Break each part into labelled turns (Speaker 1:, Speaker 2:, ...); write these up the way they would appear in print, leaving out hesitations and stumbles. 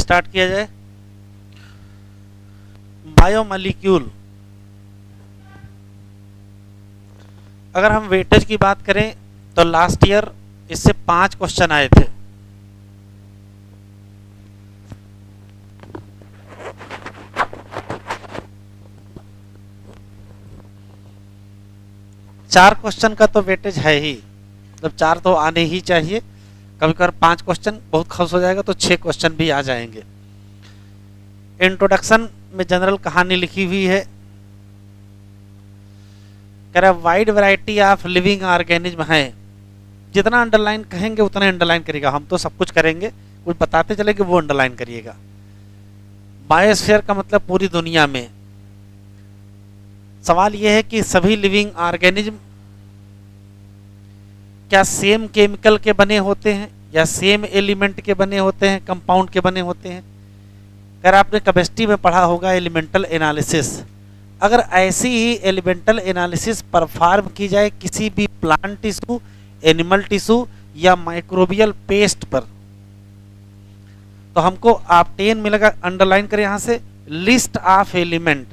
Speaker 1: Start किया जाए। Biomolecule, अगर हम वेटेज की बात करें तो लास्ट ईयर इससे 5 क्वेश्चन आए थे। चार क्वेश्चन का तो वेटेज है ही, मतलब 4 तो आने ही चाहिए। कभी कभार 5 क्वेश्चन बहुत खास हो जाएगा तो 6 क्वेश्चन भी आ जाएंगे। इंट्रोडक्शन में जनरल कहानी लिखी हुई है, कह रहा wide variety of living organism है। जितना अंडरलाइन कहेंगे उतना अंडरलाइन करिएगा, हम तो सब कुछ करेंगे, कुछ बताते चले कि वो अंडरलाइन करिएगा। बायोस्फीयर का मतलब पूरी दुनिया में। सवाल यह है कि सभी लिविंग ऑर्गेनिज्म क्या सेम केमिकल के बने होते हैं या सेम एलिमेंट के बने होते हैं, कंपाउंड के बने होते हैं। अगर आपने केमिस्ट्री में पढ़ा होगा एलिमेंटल एनालिसिस, अगर ऐसी ही एलिमेंटल एनालिसिस परफॉर्म की जाए किसी भी प्लांट टिश्यू, एनिमल टिश्यू या माइक्रोबियल पेस्ट पर, तो हमको ऑब्टेन मिलेगा। अंडरलाइन करें यहां से, लिस्ट ऑफ एलिमेंट।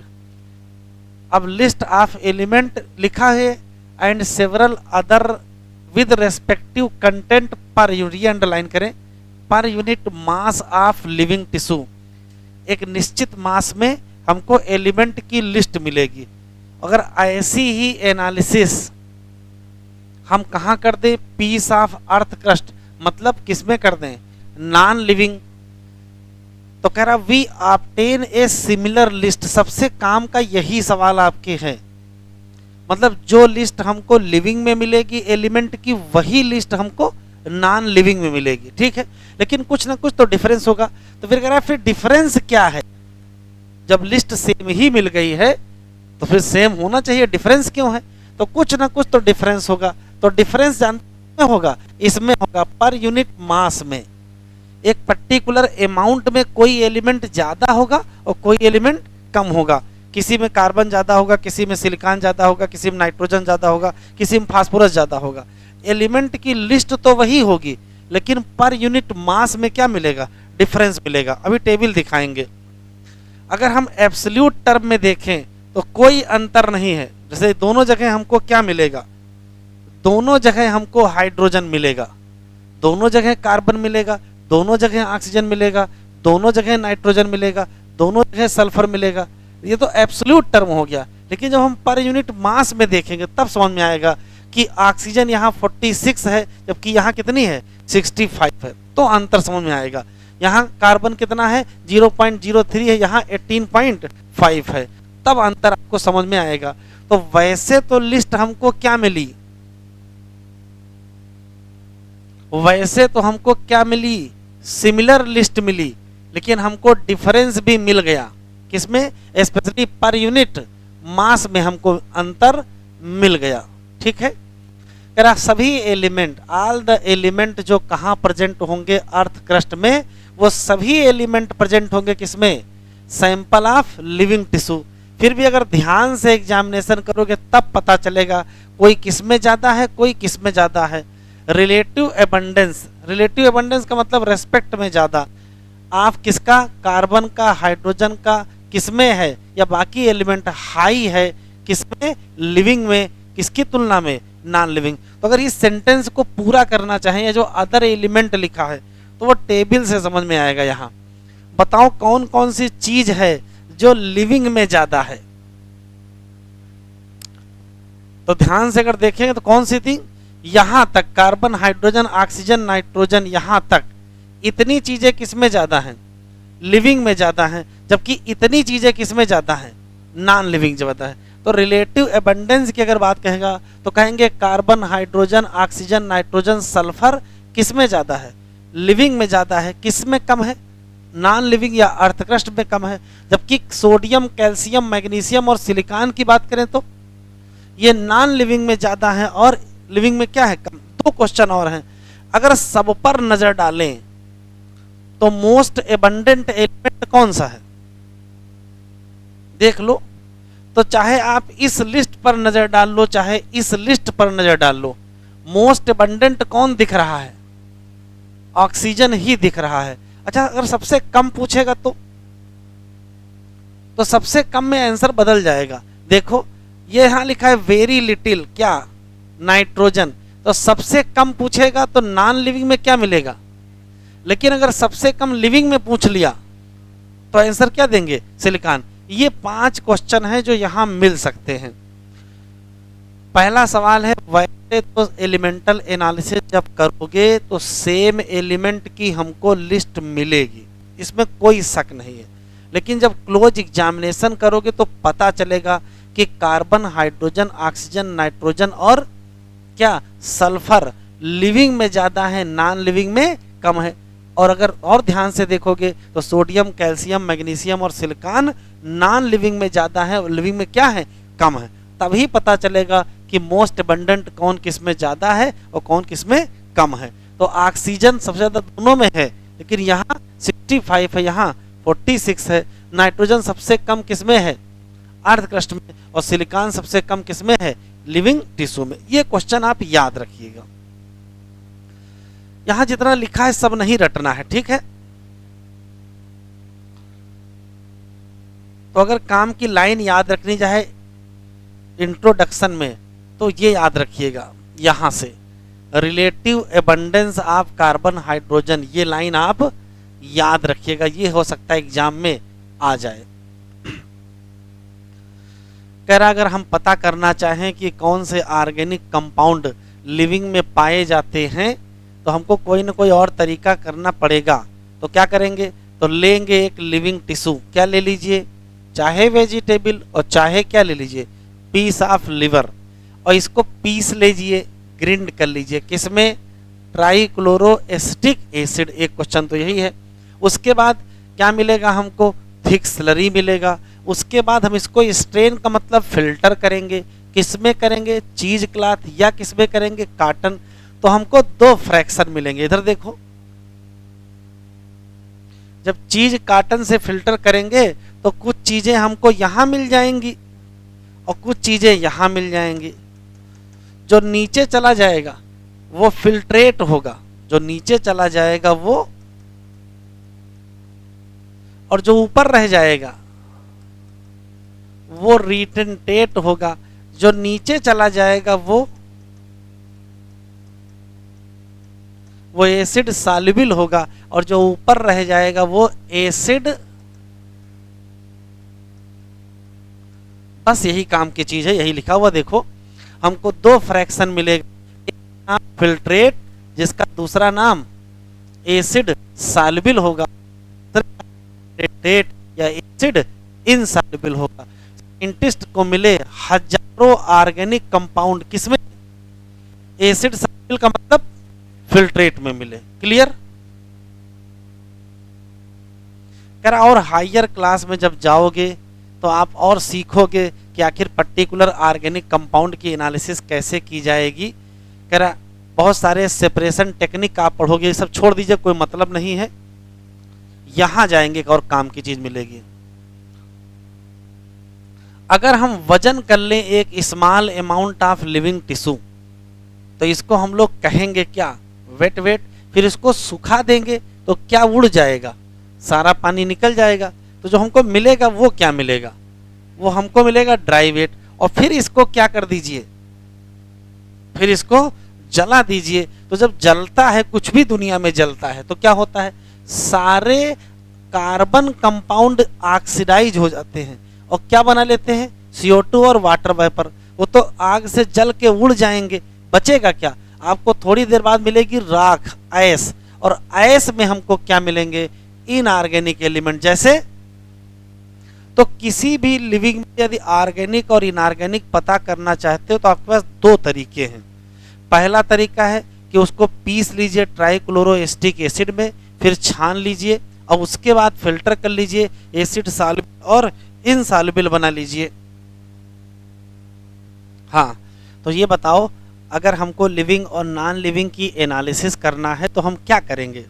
Speaker 1: अब लिस्ट ऑफ एलिमेंट लिखा है and several other with respective content per unit, ये अंडरलाइन करें, per unit mass of living tissue. एक निश्चित मास में हमको एलिमेंट की लिस्ट मिलेगी। अगर ऐसी ही एनालिसिस हम कहाँ कर दें, पीस ऑफ अर्थ क्रस्ट, मतलब किसमें कर दें, नॉन लिविंग, तो कह रहा we obtain a similar list. सबसे काम का यही सवाल आपके है, मतलब जो लिस्ट हमको लिविंग में मिलेगी एलिमेंट की, वही लिस्ट हमको नॉन लिविंग में मिलेगी। ठीक है, लेकिन कुछ ना कुछ तो डिफरेंस होगा। तो फिर कह रहा है फिर डिफरेंस क्या है, जब लिस्ट सेम ही मिल गई है तो फिर सेम होना चाहिए, डिफरेंस क्यों है, तो कुछ ना कुछ तो डिफरेंस होगा। तो डिफरेंस जानते होगा, इसमें होगा पर यूनिट मास में। एक पर्टिकुलर अमाउंट में कोई एलिमेंट ज्यादा होगा और कोई एलिमेंट कम होगा। किसी में कार्बन ज्यादा होगा, किसी में सिलिकॉन ज्यादा होगा, किसी में नाइट्रोजन ज्यादा होगा, किसी में फास्फोरस ज्यादा होगा। एलिमेंट की लिस्ट तो वही होगी, लेकिन पर यूनिट मास में क्या मिलेगा, डिफरेंस मिलेगा। अभी टेबल दिखाएंगे। अगर हम एब्सोल्यूट टर्म में देखें तो कोई अंतर नहीं है। जैसे दोनों जगह हमको क्या मिलेगा, दोनों जगह हमको हाइड्रोजन मिलेगा, दोनों जगह कार्बन मिलेगा, दोनों जगह ऑक्सीजन मिलेगा, दोनों जगह नाइट्रोजन मिलेगा, दोनों जगह सल्फर मिलेगा। ये तो एब्सोल्यूट टर्म हो गया। लेकिन जब हम पर यूनिट मास में देखेंगे तब समझ में आएगा कि ऑक्सीजन यहाँ 46 है जबकि यहाँ कितनी है, 65 है, तो अंतर समझ में आएगा। यहाँ कार्बन कितना है, 0.03 है, यहाँ 18.5 है, तब अंतर आपको समझ में आएगा। तो वैसे तो लिस्ट हमको क्या मिली, वैसे तो हमको क्या मिली, सिमिलर लिस्ट मिली, लेकिन हमको डिफरेंस भी मिल गया। किसमें, स्पेशली पर यूनिट मास में हमको अंतर मिल गया। ठीक है, कह रहा सभी एलिमेंट, ऑल द एलिमेंट जो कहाँ प्रेजेंट होंगे अर्थ क्रस्ट में, वो सभी एलिमेंट प्रेजेंट होंगे किसमें, सैंपल ऑफ लिविंग टिश्यू। फिर भी अगर ध्यान से एग्जामिनेशन करोगे तब पता चलेगा कोई किसमें ज्यादा है, कोई किसमें ज्यादा है। रिलेटिव एबंडेंस, रिलेटिव एबंडेंस का मतलब रेस्पेक्ट में ज्यादा। आप किसका, कार्बन का, हाइड्रोजन का किसमें है, या बाकी एलिमेंट हाई है किसमें, लिविंग में, किसकी तुलना में, नॉन लिविंग। तो अगर इस सेंटेंस को पूरा करना चाहें या जो अदर एलिमेंट लिखा है तो वो टेबल से समझ में आएगा। यहाँ बताओ कौन कौन सी चीज है जो लिविंग में ज्यादा है, तो ध्यान से अगर देखेंगे तो कौन सी थी, यहां तक कार्बन, हाइड्रोजन, ऑक्सीजन, नाइट्रोजन, यहां तक इतनी चीजें किसमें ज्यादा हैं, लिविंग में ज्यादा हैं, जबकि इतनी चीजें किसमें ज्यादा हैं, नॉन लिविंग ज्यादा है। तो रिलेटिव एबंडेंस की अगर बात कहेगा तो कहेंगे carbon, hydrogen, oxygen, nitrogen, sulphur किसमें ज्यादा है, लिविंग में ज्यादा है, किसमें कम है, नॉन लिविंग या अर्थ क्रस्ट में कम है। जबकि सोडियम, कैल्शियम, मैग्नीशियम और सिलिकॉन की बात करें तो ये नॉन लिविंग में ज्यादा है और लिविंग में क्या है, कम। 2 क्वेश्चन और हैं। अगर सब पर नजर डालें तो मोस्ट एबंडेंट एलिमेंट कौन सा है, देख लो। तो चाहे आप इस लिस्ट पर नजर डाल लो, चाहे इस लिस्ट पर नजर डाल लो, मोस्ट एबंडेंट कौन दिख रहा है, ऑक्सीजन ही दिख रहा है। अच्छा, अगर सबसे कम पूछेगा तो सबसे कम में आंसर बदल जाएगा। देखो ये यहाँ लिखा है वेरी लिटिल, क्या, नाइट्रोजन। तो सबसे कम पूछेगा तो नॉन लिविंग में क्या मिलेगा, लेकिन अगर सबसे कम लिविंग में पूछ लिया तो आंसर क्या देंगे, सिलिकॉन। ये 5 क्वेश्चन हैं जो यहाँ मिल सकते हैं। पहला सवाल है, वैसे तो एलिमेंटल एनालिसिस जब करोगे तो सेम एलिमेंट की हमको लिस्ट मिलेगी, इसमें कोई शक नहीं है, लेकिन जब क्लोज एग्जामिनेशन करोगे तो पता चलेगा कि कार्बन, हाइड्रोजन, ऑक्सीजन, नाइट्रोजन और क्या, सल्फर लिविंग में ज़्यादा है, नॉन लिविंग में कम है। और अगर और ध्यान से देखोगे तो सोडियम, कैल्शियम, मैग्नीशियम और सिलिकॉन नॉन लिविंग में ज़्यादा है और लिविंग में क्या है, कम है। तभी पता चलेगा कि मोस्ट अबंडेंट कौन किस में ज़्यादा है और कौन किस में कम है। तो ऑक्सीजन सबसे ज़्यादा दोनों में है, लेकिन यहाँ 65 है, यहाँ 46 है। नाइट्रोजन सबसे कम किस में है, अर्ध क्रस्ट में, और सिलिकॉन सबसे कम किस में है, लिविंग टिश्यू में। ये क्वेश्चन आप याद रखिएगा। यहां जितना लिखा है सब नहीं रटना है, ठीक है। तो अगर काम की लाइन याद रखनी चाहे इंट्रोडक्शन में तो ये याद रखिएगा, यहां से relative abundance of carbon, hydrogen, ये लाइन आप याद रखिएगा। ये हो सकता है एग्जाम में आ जाए। कह रहा अगर हम पता करना चाहें कि कौन से ऑर्गेनिक कंपाउंड लिविंग में पाए जाते हैं तो हमको कोई ना कोई और तरीका करना पड़ेगा। तो क्या करेंगे, तो लेंगे एक लिविंग टिश्यू, क्या ले लीजिए, चाहे वेजिटेबल और चाहे क्या ले लीजिए, पीस ऑफ लिवर, और इसको पीस लीजिए, ग्रिंड कर लीजिए, किसमें, ट्राइक्लोरोएसिटिक एसिड। एक क्वेश्चन तो यही है। उसके बाद क्या मिलेगा हमको, थिक स्लरी मिलेगा। उसके बाद हम इसको स्ट्रेन का मतलब फिल्टर करेंगे, किसमें करेंगे, चीज क्लॉथ या किसमें करेंगे, कॉटन। तो हमको 2 फ्रैक्शन मिलेंगे। इधर देखो, जब चीज कॉटन से फिल्टर करेंगे तो कुछ चीजें हमको यहां मिल जाएंगी और कुछ चीजें यहां मिल जाएंगी। जो नीचे चला जाएगा वो फिल्ट्रेट होगा, जो नीचे चला जाएगा वो, और जो ऊपर रह जाएगा वो रिटेंटेट होगा। जो नीचे चला जाएगा वो एसिड सॉल्युबल होगा, और जो ऊपर रह जाएगा वो एसिड। बस यही काम की चीज है, यही लिखा हुआ देखो। हमको 2 फ्रैक्शन मिलेगा, एक नाम फिल्ट्रेट जिसका दूसरा नाम एसिड सॉल्युबल होगा, या एसिड इनसॉल्युबल होगा। साइंटिस्ट को मिले हजारों ऑर्गेनिक कंपाउंड, किसमें, एसिड सॉल्युबल का मतलब फिल्ट्रेट में मिले। क्लियर। कर और हायर क्लास में जब जाओगे तो आप और सीखोगे कि आखिर पर्टिकुलर ऑर्गेनिक कंपाउंड की एनालिसिस कैसे की जाएगी। कर बहुत सारे सेपरेशन टेक्निक आप पढ़ोगे, ये सब छोड़ दीजिए, कोई मतलब नहीं है। यहां जाएंगे और काम की चीज मिलेगी। अगर हम वजन कर लें एक small amount of living tissue तो इसको हम लोग कहेंगे क्या, वेट वेट। फिर इसको सुखा देंगे तो क्या उड़ जाएगा, सारा पानी निकल जाएगा। तो जो हमको मिलेगा वो क्या मिलेगा, वो हमको मिलेगा ड्राई वेट। और फिर इसको क्या कर दीजिए, फिर इसको जला दीजिए। तो जब जलता है, कुछ भी दुनिया में जलता है, तो क्या होता है, सारे कार्बन कंपाउंड ऑक्सीडाइज हो जाते हैं और क्या बना लेते हैं, CO2 और वाटर वेपर। वो तो आग से जल के उड़ जाएंगे, बचेगा क्या, आपको थोड़ी देर बाद मिलेगी राख, ऐस। और ऐस में हमको क्या मिलेंगे, इनऑर्गेनिक एलिमेंट। जैसे तो किसी भी लिविंग में यदि ऑर्गेनिक और इनऑर्गेनिक पता करना चाहते हो तो आपके पास 2 तरीके हैं। पहला तरीका है कि उसको पीस लीजिए ट्राइक्लोरोएसिटिक एसिड में, फिर छान लीजिए और उसके बाद फिल्टर कर लीजिए, एसिड सॉल्युबल और इनसॉल्युबल बना लीजिए। हाँ, तो ये बताओ अगर हमको लिविंग और नॉन लिविंग की एनालिसिस करना है तो हम क्या करेंगे।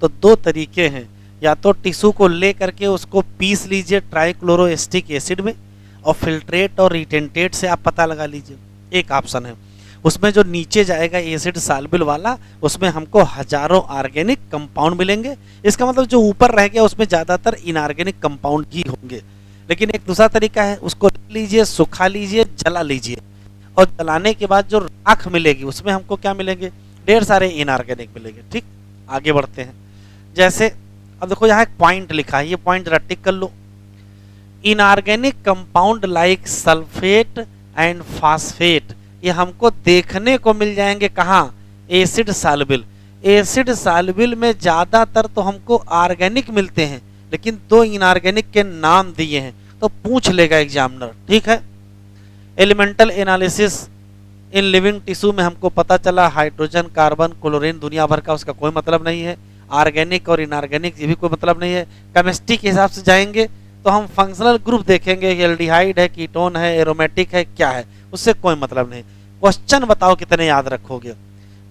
Speaker 1: तो 2 तरीके हैं, या तो टिश्यू को ले करके उसको पीस लीजिए ट्राइक्लोरोएसिटिक एसिड में और फिल्ट्रेट और रिटेंटेट से आप पता लगा लीजिए, एक ऑप्शन है। उसमें जो नीचे जाएगा एसिड साल्बिल वाला, उसमें हमको हजारों ऑर्गेनिक कंपाउंड मिलेंगे। इसका मतलब जो ऊपर रह गया उसमें ज़्यादातर इनऑर्गेनिक कंपाउंड ही होंगे। लेकिन एक दूसरा तरीका है, उसको लीजिए, सुखा लीजिए, जला लीजिए, और जलाने के बाद जो राख मिलेगी उसमें हमको क्या मिलेंगे, ढेर सारे इनऑर्गेनिक मिलेंगे। ठीक, आगे बढ़ते हैं। जैसे अब देखो यहाँ एक पॉइंट लिखा है, ये पॉइंट जरा टिक कर लो। Inorganic compound like sulphate and phosphate, ये हमको देखने को मिल जाएंगे कहाँ, एसिड साल्बिल। एसिड साल्बिल में ज़्यादातर तो हमको ऑर्गेनिक मिलते हैं, लेकिन 2 इनऑर्गेनिक के नाम दिए हैं, तो पूछ लेगा एग्जामिनर। ठीक है, elemental analysis in living tissue में हमको पता चला हाइड्रोजन, कार्बन, क्लोरीन दुनिया भर का, उसका कोई मतलब नहीं है। ऑर्गेनिक और इनऑर्गेनिक ये भी कोई मतलब नहीं है। केमिस्ट्री के हिसाब से जाएंगे तो हम फंक्शनल ग्रुप देखेंगे, एल्डिहाइड है, कीटोन है, एरोमेटिक है, क्या है, उससे कोई मतलब नहीं। क्वेश्चन बताओ कितने याद रखोगे,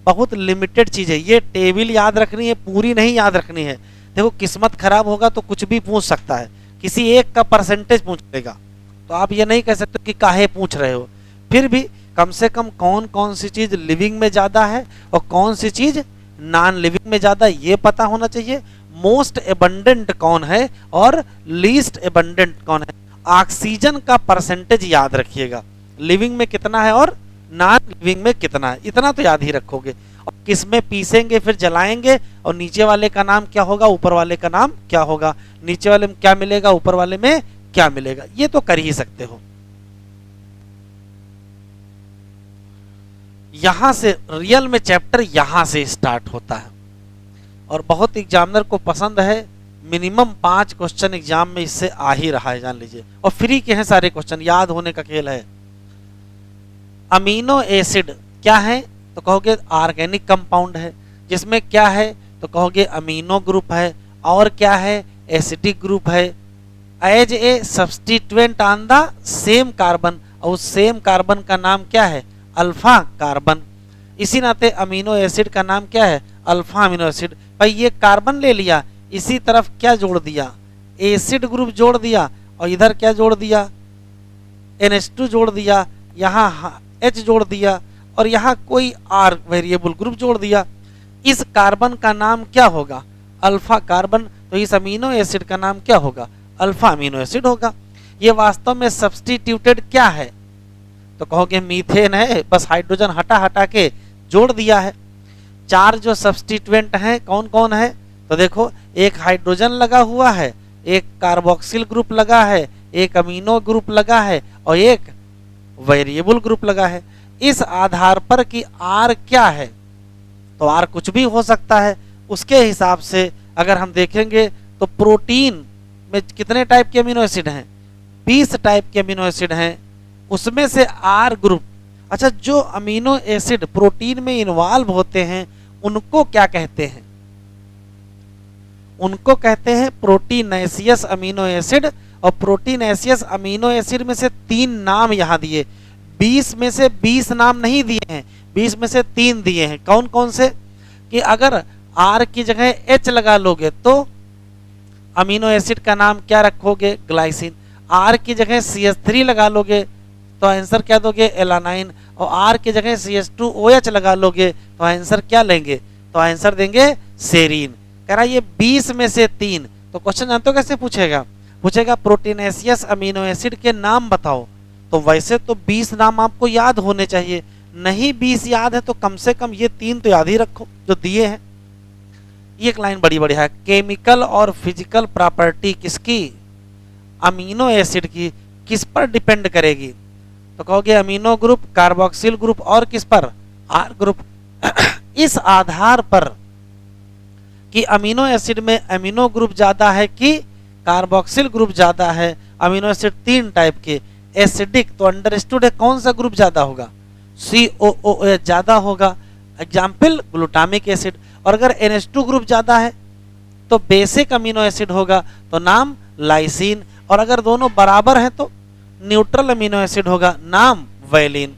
Speaker 1: बहुत लिमिटेड चीज़ है। ये टेबल याद रखनी है, पूरी नहीं याद रखनी है। देखो किस्मत खराब होगा तो कुछ भी पूछ सकता है, किसी एक का परसेंटेज पूछ लेगा, तो आप ये नहीं कह सकते कि काहे पूछ रहे हो। फिर भी कम से कम कौन कौन सी चीज़ लिविंग में ज़्यादा है और कौन सी चीज़ नॉन लिविंग में ज़्यादा, ये पता होना चाहिए। मोस्ट एबंडेंट कौन है और लीस्ट एबंडेंट कौन है। ऑक्सीजन का परसेंटेज याद रखिएगा, लिविंग में कितना है और नॉन लिविंग में कितना है, इतना तो याद ही रखोगे। और किस में पीसेंगे फिर जलाएंगे, और नीचे वाले का नाम क्या होगा, ऊपर वाले का नाम क्या होगा, नीचे वाले में क्या मिलेगा, ऊपर वाले में क्या मिलेगा, ये तो कर ही सकते हो। यहां से रियल में चैप्टर यहां से स्टार्ट होता है, और बहुत एग्जामिनर को पसंद है। मिनिमम 5 क्वेश्चन एग्जाम में इससे आ ही रहा है, जान लीजिए, और फ्री के हैं सारे क्वेश्चन, याद होने का खेल है। अमीनो एसिड क्या है, तो कहोगे ऑर्गेनिक कंपाउंड है। जिसमें क्या है, तो कहोगे अमीनो ग्रुप है। और क्या है, एसिडिक ग्रुप है। As a substituent on the same carbon, और उस सेम कार्बन का नाम क्या है, अल्फा कार्बन। इसी नाते अमीनो एसिड का नाम क्या है, अल्फा अमीनो एसिड। भाई ये कार्बन ले लिया, इसी तरफ क्या जोड़ दिया, एसिड ग्रुप जोड़ दिया, और इधर क्या जोड़ दिया, NH2 जोड़ दिया, यहाँ H जोड़ दिया, और यहाँ कोई R वेरिएबल ग्रुप जोड़ दिया। इस कार्बन का नाम क्या होगा, अल्फा कार्बन। तो इस अमीनो एसिड का नाम क्या होगा, अल्फा अमीनो एसिड होगा। ये वास्तव में सब्सटीट्यूटेड क्या है, तो कहोगे मीथेन है, बस हाइड्रोजन हटा हटा के जोड़ दिया है। 4 जो सब्सटीट्यूएंट हैं कौन कौन है, तो देखो एक हाइड्रोजन लगा हुआ है, एक कार्बोक्सिल ग्रुप लगा है, एक अमीनो ग्रुप लगा है, और एक वेरिएबल ग्रुप लगा है। इस आधार पर कि R क्या है, तो R कुछ भी हो सकता है। उसके हिसाब से अगर हम देखेंगे तो प्रोटीन में कितने टाइप के अमीनो एसिड हैं, 20 टाइप के अमीनो एसिड हैं, उसमें से R ग्रुप। अच्छा, जो अमीनो एसिड प्रोटीन में इन्वॉल्व होते हैं उनको क्या कहते हैं, उनको कहते हैं प्रोटीनेशियस अमीनो एसिड। और प्रोटीनेशियस अमीनो एसिड में से 3 नाम यहां दिए, 20 में से 20 नाम नहीं दिए हैं, 20 में से 3 दिए हैं। कौन कौन से, कि अगर R की जगह H लगा लोगे तो अमीनो एसिड का नाम क्या रखोगे, ग्लाइसिन। R की जगह CH3 लगा लोगे तो आंसर क्या दोगे, एलानाइन। और R की जगह CH2OH लगा लोगे तो आंसर क्या लेंगे, तो आंसर देंगे सेरीन। कह रहा ये 20 में से 3, तो क्वेश्चन जानते हो कैसे पूछेगा, पूछेगा प्रोटीनेशियस अमीनो एसिड के नाम बताओ। तो वैसे तो 20 नाम आपको याद होने चाहिए, नहीं 20 याद है तो कम से कम ये 3 तो याद ही रखो जो दिए हैं। ये एक लाइन बड़ी बढ़िया है, केमिकल और फिजिकल प्रॉपर्टी किसकी, अमीनो एसिड की किस पर डिपेंड करेगी, तो कहोगे अमीनो ग्रुप, कार्बोक्सिल ग्रुप, और किस पर, R ग्रुप। इस आधार पर कि अमीनो एसिड में अमीनो ग्रुप ज्यादा है कि कार्बोक्सिल ग्रुप ज्यादा है, अमीनो एसिड 3 टाइप के, एसिडिक, तो अंडरस्टूड है कौन सा ग्रुप ज्यादा होगा, COOH ज्यादा होगा, एग्जाम्पल ग्लूटामिक एसिड। और अगर NH2 ग्रुप ज्यादा है तो बेसिक अमीनो एसिड होगा, तो नाम लाइसिन। और अगर दोनों बराबर हैं तो न्यूट्रल अमीनो एसिड होगा, नाम वैलिन।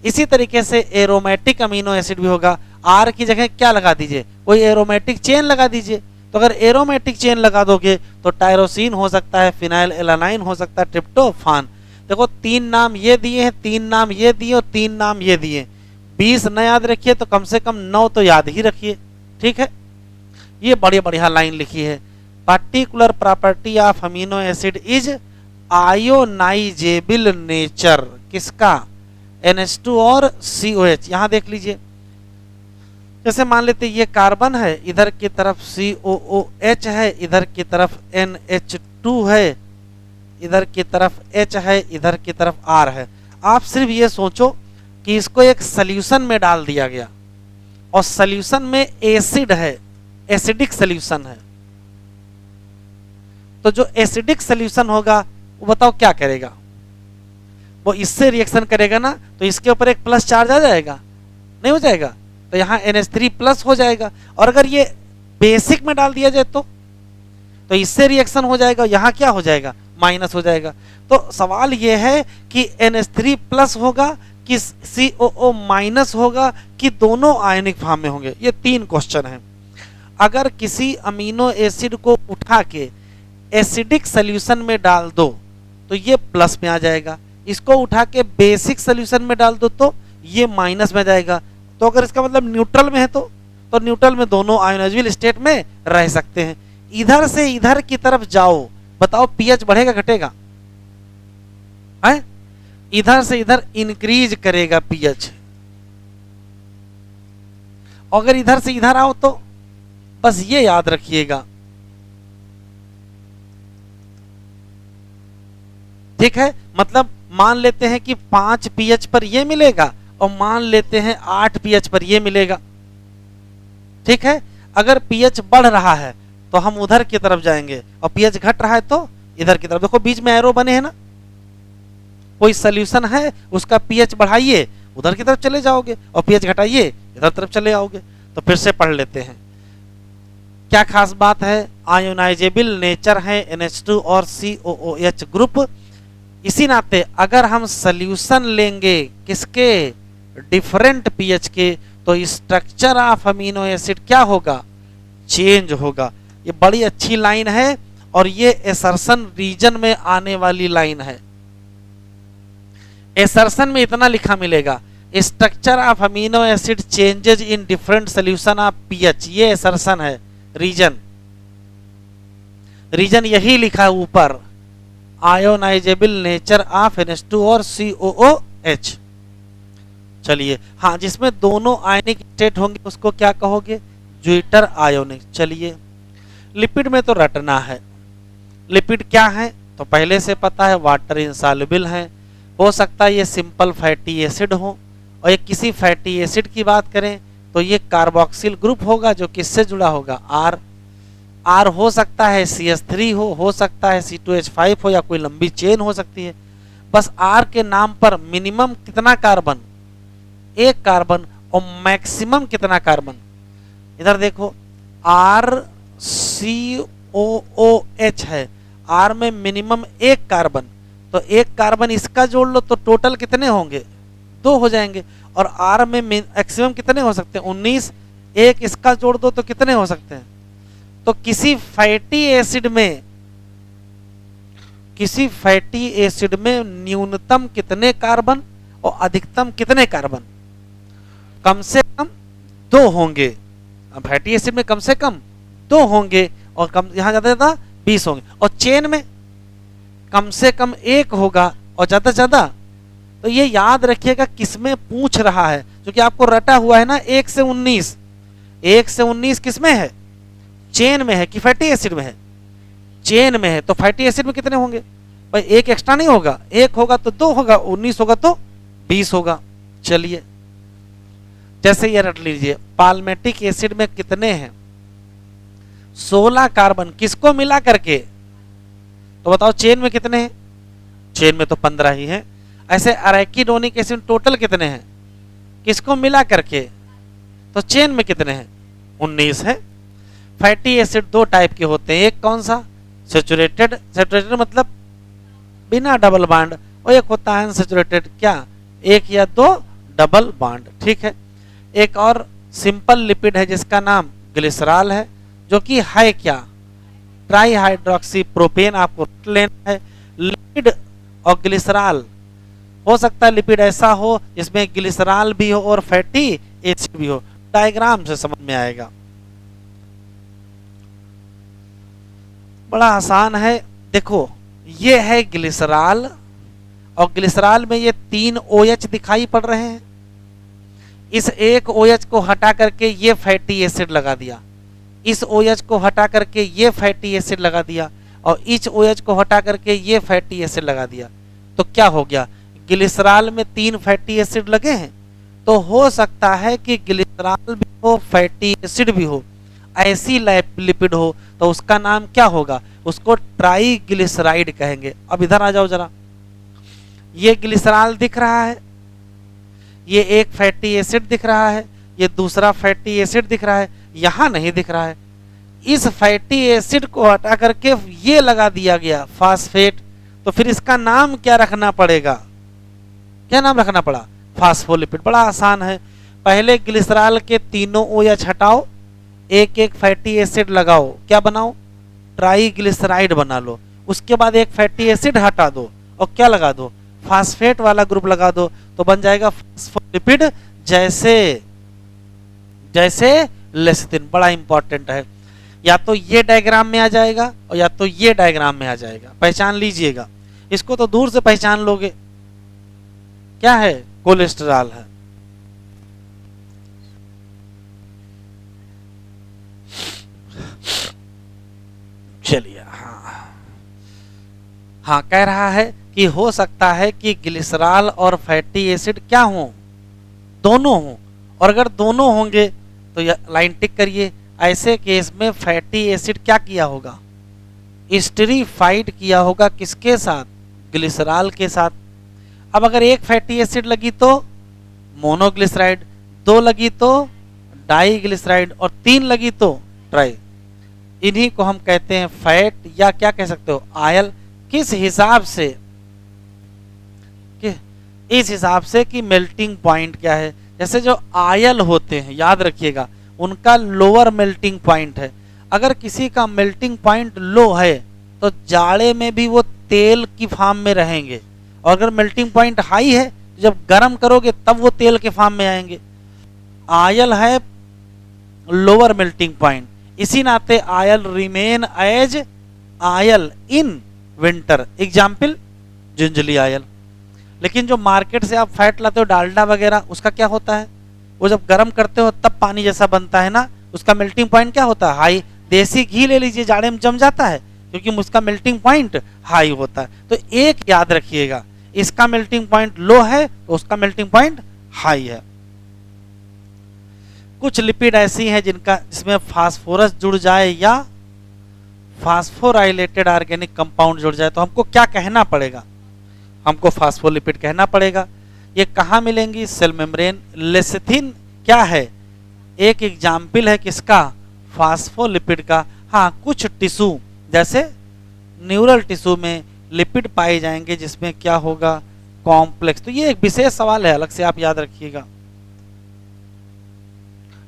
Speaker 1: इसी तरीके से एरोमेटिक अमीनो एसिड भी होगा, R की जगह क्या लगा दीजिए, कोई एरोमेटिक चेन लगा दीजिए। तो अगर एरोमेटिक चेन लगा दोगे तो टायरोसिन हो सकता है, फिनाइल एलानाइन हो सकता है, ट्रिप्टोफान। देखो 3 नाम ये दिए हैं, 3 नाम ये दिए और 3 नाम ये दिए। 20 न याद रखिए तो कम से कम 9 तो याद ही रखिए। ठीक है, ये बड़ी बढ़िया लाइन लिखी है। Particular property of amino acid is ionisable nature, किसका? NH2 और COH। यहां देख लीजिए, जैसे मान लेते ये कार्बन है, इधर की तरफ COOH है, इधर की तरफ NH2 है, इधर की तरफ H है, इधर की तरफ R है। आप सिर्फ ये सोचो कि इसको एक सॉल्यूशन में डाल दिया गया और सॉल्यूशन में एसिड है, एसिडिक सॉल्यूशन है, तो जो एसिडिक सॉल्यूशन होगा वो बताओ क्या करेगा? वो इससे रिएक्शन करेगा ना, तो इसके ऊपर एक प्लस चार्ज आ जाएगा, नहीं हो जाएगा? तो यहाँ NH3 प्लस हो जाएगा। और अगर ये बेसिक में डाल दिया जाए तो इससे रिएक्शन हो जाएगा, यहाँ क्या हो जाएगा? माइनस हो जाएगा। तो सवाल ये है कि NH3 प्लस होगा कि COO माइनस होगा कि दोनों आयनिक फॉर्म में होंगे? ये 3 क्वेश्चन है। अगर किसी अमीनो एसिड को उठा के एसिडिक सॉल्यूशन में डाल दो तो ये प्लस में आ जाएगा, इसको उठा के बेसिक सॉल्यूशन में डाल दो तो ये माइनस में जाएगा। तो अगर इसका मतलब न्यूट्रल में है तो न्यूट्रल में दोनों आयोनाइज्ड स्टेट में रह सकते हैं। इधर से इधर की तरफ जाओ, बताओ पीएच बढ़ेगा घटेगा? है, इधर से इधर इंक्रीज करेगा पीएच। अगर इधर से इधर आओ तो बस ये याद रखिएगा। ठीक है, मतलब मान लेते हैं कि 5 पीएच पर ये मिलेगा और मान लेते हैं 8 पीएच पर ये मिलेगा। ठीक है, अगर पीएच बढ़ रहा है तो हम उधर की तरफ जाएंगे और पीएच घट रहा है तो इधर की तरफ। देखो बीच में एरो बने हैं ना, कोई सॉल्यूशन है उसका पीएच बढ़ाइए उधर की तरफ चले जाओगे और पीएच घटाइए इधर तरफ चले आओगे। तो फिर से पढ़ लेते हैं क्या खास बात है। आयोनाइजेबल नेचर है NH2 और COOH ग्रुप। इसी नाते अगर हम सॉल्यूशन लेंगे किसके? डिफरेंट पीएच के, तो स्ट्रक्चर ऑफ अमीनो एसिड क्या होगा? चेंज होगा। ये बड़ी अच्छी लाइन है और ये एसर्शन रीजन में आने वाली लाइन है। एसर्शन में इतना लिखा मिलेगा, structure of amino acid changes in different solution of pH. ये एसर्शन है। रीजन यही लिखा है ऊपर, आयोनाइजेबल नेचर ऑफ NH2 और COOH। चलिए, हाँ, जिसमें दोनों आयनिक स्टेट होंगे उसको क्या कहोगे? Zwitter ionic. चलिए, लिपिड में तो रटना है। लिपिड क्या है तो पहले से पता है, वाटर इनसॉल्युबल है। हो सकता है ये सिंपल फैटी एसिड हो, और ये किसी फैटी एसिड की बात करें तो ये कार्बोक्सिल ग्रुप होगा जो किससे जुड़ा होगा? R हो सकता है CH3 हो सकता है C2H5 हो, या कोई लंबी चेन हो सकती है। बस R के नाम पर मिनिमम कितना कार्बन? 1 कार्बन। और मैक्सिमम कितना कार्बन? इधर देखो, RCOOH है, R में मिनिमम 1 कार्बन, तो 1 कार्बन इसका जोड़ लो तो टोटल कितने होंगे? 2 हो जाएंगे। और R में मैक्सिमम कितने हो सकते हैं? 19। 1 इसका जोड़ दो तो कितने हो सकते हैं? तो किसी फैटी एसिड में न्यूनतम कितने कार्बन और अधिकतम कितने कार्बन? कम से कम 2 होंगे। फैटी एसिड में कम से कम 2 होंगे और कम, यहां ज्यादा ज्यादा 20 होंगे। और चेन में कम से कम 1 होगा और ज्यादा ज्यादा। तो ये याद रखिएगा किसमें पूछ रहा है, क्योंकि आपको रटा हुआ है ना 1 से 19। 1 से 19 किसमें है? चेन में है कि फैटी एसिड में है? चेन में है। तो फैटी एसिड में कितने होंगे भाई? 1 एक्स्ट्रा नहीं होगा, 1 होगा तो 2 होगा, 19 होगा तो 20 होगा। चलिए, जैसे ये रट लीजिए, पाल्मेटिक एसिड में कितने हैं? 16 कार्बन। किसको मिला करके? तो बताओ चेन में कितने हैं? चेन में तो 15 ही हैं। ऐसे अरेकिडोनिक एसिड टोटल कितने हैं किसको मिला करके? तो चेन में कितने हैं? 19 है। फैटी एसिड 2 टाइप के होते हैं, एक कौन सा? सैचुरेटेड। सैचुरेटेड मतलब बिना डबल बॉन्ड, और एक होता है अनसैचुरेटेड, क्या? 1 या 2 डबल बॉन्ड। ठीक है। एक और सिंपल लिपिड है जिसका नाम ग्लिसरॉल है, जो कि है क्या? Try hydroxy propane. आपको लेना है। लिपिड और ग्लिसरॉल हो सकता है लिपिड ऐसा हो जिसमें ग्लिसरॉल भी हो और फैटी एसिड भी हो। डायग्राम से समझ में आएगा, बड़ा आसान है। देखो ये है ग्लिसरॉल और ग्लिसरॉल में ये 3 OH दिखाई पड़ रहे हैं। इस एक OH को हटा करके ये फैटी एसिड लगा दिया, इस OH को हटा करके ये फैटी एसिड लगा दिया और इस OH को हटा करके ये फैटी एसिड लगा दिया। तो क्या हो गया, ग्लिसरॉल में 3 फैटी एसिड लगे हैं। तो हो सकता है कि ग्लिसरॉल भी हो फैटी एसिड भी हो, ऐसी लिपिड हो तो उसका नाम क्या होगा, उसको ट्राइग्लिसराइड कहेंगे। अब इधर आ जाओ जरा, ये ग्लिसरॉल दिख रहा है, ये एक फैटी एसिड दिख रहा है, ये दूसरा फैटी एसिड दिख रहा है, यहां नहीं दिख रहा है। इस फैटी एसिड को हटा करके ये लगा दिया गया फास्फेट। तो फिर इसका नाम क्या रखना पड़ेगा, क्या नाम रखना पड़ा, फास्फोलिपिड। बड़ा आसान है, पहले ग्लिसरॉल के तीनों OH हटाओ, एक एक फैटी एसिड लगाओ, क्या बनाओ, ट्राइग्लिसराइड बना लो। उसके बाद एक फैटी एसिड हटा दो और क्या लगा दो, फास्फेट वाला ग्रुप लगा दो, तो बन जाएगा फास्फोलिपिड, जैसे जैसे लेसिथिन। बड़ा इंपॉर्टेंट है, या तो ये डायग्राम में आ जाएगा और या तो ये डायग्राम में आ जाएगा, पहचान लीजिएगा। इसको तो दूर से पहचान लोगे, क्या है, कोलेस्ट्रॉल है। चलिए, हाँ कह रहा है कि हो सकता है कि ग्लिसरॉल और फैटी एसिड क्या हो, दोनों हो, और अगर दोनों होंगे तो लाइन टिक करिए। ऐसे केस में फैटी एसिड क्या किया होगा, स्टेरिफाइड किया होगा, किसके साथ, ग्लिसरॉल के साथ। अब अगर एक फैटी एसिड लगी तो मोनोग्लिसराइड, 2 लगी तो डाइग्लिसराइड और 3 लगी तो ट्राई। इन्हीं को हम कहते हैं फैट, या क्या कह सकते हो, आयल। किस हिसाब से, इस हिसाब से कि मेल्टिंग पॉइंट क्या है। जैसे जो आयल होते हैं, याद रखिएगा, उनका लोअर मेल्टिंग पॉइंट है। अगर किसी का मेल्टिंग पॉइंट लो है तो जाड़े में भी वो तेल की फॉर्म में रहेंगे, और अगर मेल्टिंग पॉइंट हाई है तो जब गर्म करोगे तब वो तेल के फॉर्म में आएंगे। आयल है लोअर मेल्टिंग पॉइंट, इसी नाते oil remain as oil in winter. Example gingelly oil. लेकिन जो मार्केट से आप फैट लाते हो डालडा वगैरह, उसका क्या होता है, वो जब गर्म करते हो तब पानी जैसा बनता है ना, उसका मेल्टिंग पॉइंट क्या होता है, हाई। देसी घी ले लीजिए, जाड़े में जम जाता है क्योंकि उसका मेल्टिंग पॉइंट हाई होता है। तो एक याद रखिएगा, इसका मेल्टिंग पॉइंट लो है तो उसका मेल्टिंग पॉइंट हाई है। कुछ लिपिड ऐसी हैं जिसमें फास्फोरस जुड़ जाए या फास्फोराइलेटेड ऑर्गेनिक कंपाउंड जुड़ जाए तो हमको क्या कहना पड़ेगा, हमको फास्फोलिपिड कहना पड़ेगा। ये कहाँ मिलेंगी, सेल मेम्ब्रेन। लेसिथिन क्या है, एक एग्जाम्पल है किसका, फास्फोलिपिड का। हाँ, कुछ टिश्यू जैसे न्यूरल टिश्यू में लिपिड पाए जाएंगे जिसमें क्या होगा, कॉम्प्लेक्स। तो ये एक विशेष सवाल है, अलग से आप याद रखिएगा।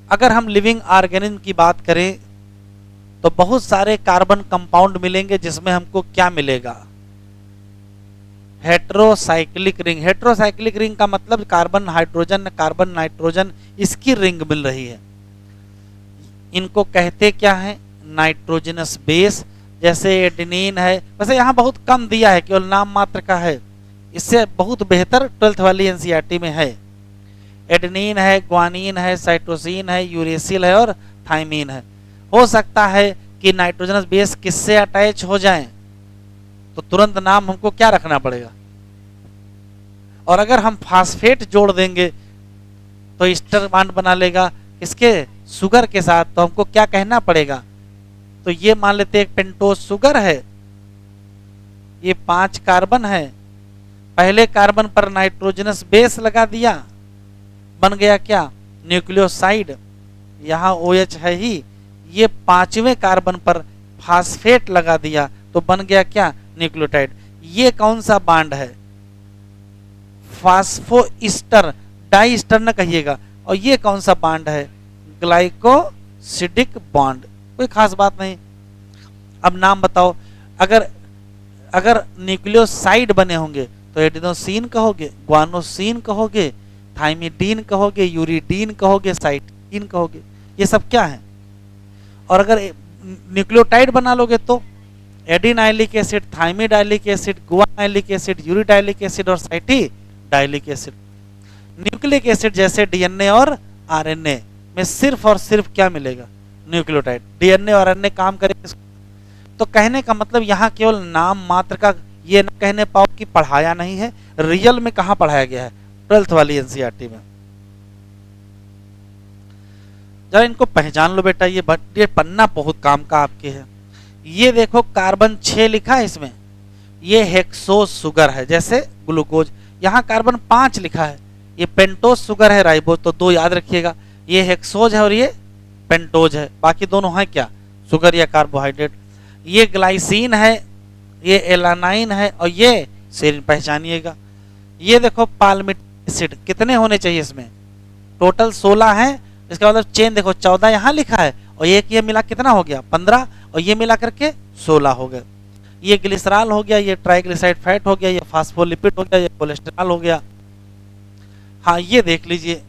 Speaker 1: अगर हम लिविंग ऑर्गेनिज्म की बात करें तो बहुत सारे कार्बन कंपाउंड मिलेंगे जिसमें हमको क्या मिलेगा, हेट्रोसाइक्लिक रिंग। हेट्रोसाइक्लिक रिंग का मतलब कार्बन हाइड्रोजन कार्बन नाइट्रोजन, इसकी रिंग मिल रही है। इनको कहते क्या है, नाइट्रोजनस बेस। जैसे एडेनिन है, वैसे यहाँ बहुत कम दिया है, केवल नाम मात्र का है, इससे बहुत बेहतर 12th वाली एनसीईआरटी में है। एडेनिन है, ग्वानिन है, साइटोसिन है, यूरेसिल है और थाइमिन है। हो सकता है कि नाइट्रोजनस बेस किससे अटैच हो जाएं, तो तुरंत नाम हमको क्या रखना पड़ेगा। और अगर हम फास्फेट जोड़ देंगे तो ईस्टर बॉन्ड बना लेगा किसके, शुगर के साथ, तो हमको क्या कहना पड़ेगा। तो ये मान लेते एक पेंटोज शुगर है, ये 5 कार्बन है, पहले कार्बन पर नाइट्रोजनस बेस लगा दिया, बन गया क्या, न्यूक्लियोसाइड। यहाँ OH है ही, ये 5वें कार्बन पर फास्फेट लगा दिया तो बन गया क्या, न्यूक्लियोटाइड। ये कौन सा बॉन्ड है, फास्फोईस्टर, डाईस्टर न कहिएगा। और ये कौन सा बॉन्ड है, ग्लाइकोसिडिक बॉन्ड। कोई खास बात नहीं। अब नाम बताओ, अगर न्यूक्लियोसाइड बने होंगे तो एडिनोसिन कहोगे, ग्वानोसिन कहोगे, थाइमिडीन कहोगे, यूरिडीन कहोगे, साइटीन कहोगे। ये सब क्या है? और अगर न्यूक्लियोटाइड बना लोगे तो adenylic acid, thymidylic acid, guanylic acid, uridylic acid और साइटिडाइलिक एसिड। न्यूक्लिक एसिड जैसे डीएनए और आरएनए में सिर्फ और सिर्फ क्या मिलेगा? न्यूक्लियोटाइड। डीएनए और आरएनए काम करेंगे। तो कहने का मतलब यहाँ केवल नाम मात्र का ये न कहने पाओ कि पढ़ाया नहीं है, रियल में कहाँ पढ़ाया गया है? 12th वाली एनसीईआरटी में। जरा इनको पहचान लो बेटा, ये पन्ना बहुत काम का आपके है। ये देखो कार्बन 6 लिखा है इसमें, ये हेक्सोज शुगर है जैसे ग्लूकोज। यहाँ कार्बन 5 लिखा है, ये पेंटोज शुगर है, राइबोज। तो 2 याद रखिएगा, ये हेक्सोज है और ये पेंटोज है। बाकी दोनों है क्या? शुगर या कार्बोहाइड्रेट। ये ग्लाइसिन है, ये एलानाइन है और ये सेरीन। पहचानिएगा। ये देखो पाल्मिटिक एसिड, कितने होने चाहिए इसमें? टोटल 16 है। इसका मतलब चेन देखो 14 यहाँ लिखा है और एक ये मिला कितना हो गया? 15 और ये मिला करके 16 हो गए। ये ग्लिसरॉल हो गया, ये ट्राइग्लिसराइड फैट हो गया, ये फास्फोलिपिड हो गया, ये कोलेस्ट्रॉल हो गया। हाँ ये देख लीजिए,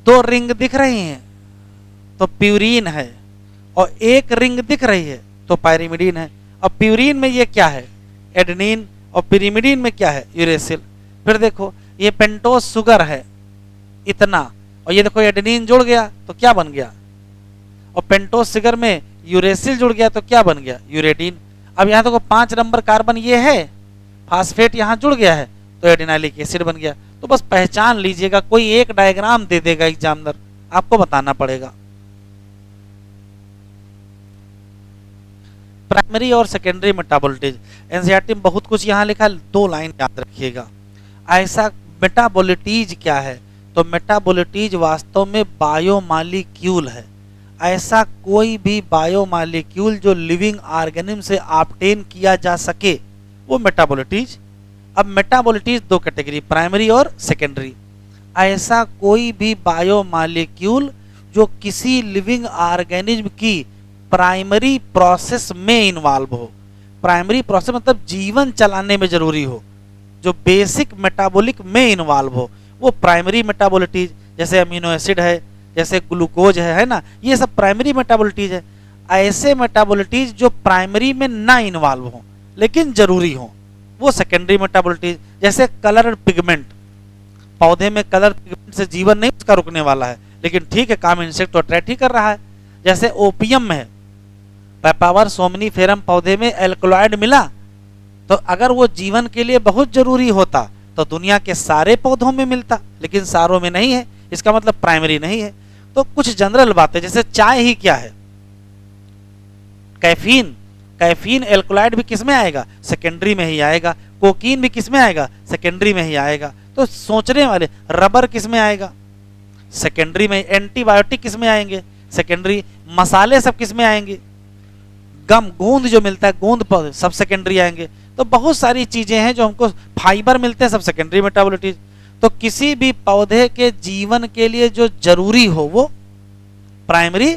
Speaker 1: 2 रिंग दिख रही हैं तो प्यूरीन है, और 1 रिंग दिख रही है तो पायरिमिडीन है। और प्यूरीन में ये क्या है? एडेनिन। और पिरिमिडीन में क्या है? यूरेसिल। फिर देखो ये पेंटोज शुगर है इतना, और ये देखो एडेनिन जुड़ गया तो क्या बन गया? और पेंटोज शुगर में यूरेसिल जुड़ गया तो क्या बन गया? यूरेडिन। अब यहाँ देखो 5 नंबर कार्बन ये है, फास्फेट यहाँ जुड़ गया है तो एडिनाइलिक एसिड बन गया। तो बस पहचान लीजिएगा, कोई एक डायग्राम दे देगा एग्जामिनर, आपको बताना पड़ेगा। प्राइमरी और सेकेंडरी मेटाबोलिटीज, एनसीईआरटी में बहुत कुछ यहाँ लिखा है, 2 लाइन याद रखिएगा। ऐसा मेटाबोलिटीज क्या है? तो मेटाबोलिटीज वास्तव में बायोमॉलिक्यूल है। ऐसा कोई भी बायोमॉलिक्यूल जो लिविंग ऑर्गेनिज्म से ऑब्टेन किया जा सके वो मेटाबोलिटीज। अब मेटाबोलिटीज 2 कैटेगरी, प्राइमरी और सेकेंडरी। ऐसा कोई भी बायोमॉलिक्यूल जो किसी लिविंग ऑर्गेनिज्म की प्राइमरी प्रोसेस में इन्वॉल्व हो। प्राइमरी प्रोसेस मतलब जीवन चलाने में जरूरी हो, जो बेसिक मेटाबॉलिक में इन्वॉल्व हो, वो प्राइमरी मेटाबोलिटीज। जैसे अमीनो एसिड है, जैसे ग्लूकोज है ना, ये सब प्राइमरी मेटाबोलिटीज है। ऐसे मेटाबोलिटीज जो प्राइमरी में ना इन्वॉल्व हो लेकिन जरूरी हो वो सेकेंडरी मेटाबोलिटीज। जैसे कलर पिगमेंट, पौधे में कलर पिगमेंट से जीवन नहीं उसका रुकने वाला है, लेकिन ठीक है काम इंसेक्ट तो अट्रैक्ट ही कर रहा है। जैसे ओपियम में है, पेपावर सोमनीफेरम पौधे में एल्कलॉइड मिला, तो अगर वो जीवन के लिए बहुत जरूरी होता तो दुनिया के सारे पौधों में मिलता, लेकिन सारों में नहीं है, इसका मतलब प्राइमरी नहीं है। तो कुछ जनरल बातें, जैसे चाय ही क्या है? कैफीन। कैफीन एल्कलॉइड भी किसमें आएगा? सेकेंडरी में ही आएगा। कोकीन भी किसमें आएगा? सेकेंडरी में ही आएगा। तो सोचने वाले, रबर किसमें आएगा? सेकेंडरी में। एंटीबायोटिक किसमें आएंगे? सेकेंडरी। मसाले सब किसमें आएंगे? गम, गोंद जो मिलता है, गोंद पौधे सब सेकेंडरी आएंगे। तो बहुत सारी चीजें हैं जो हमको, फाइबर मिलते हैं, सब सेकेंडरी मेटाबोलिटीज। तो किसी भी पौधे के जीवन के लिए जो जरूरी हो वो प्राइमरी,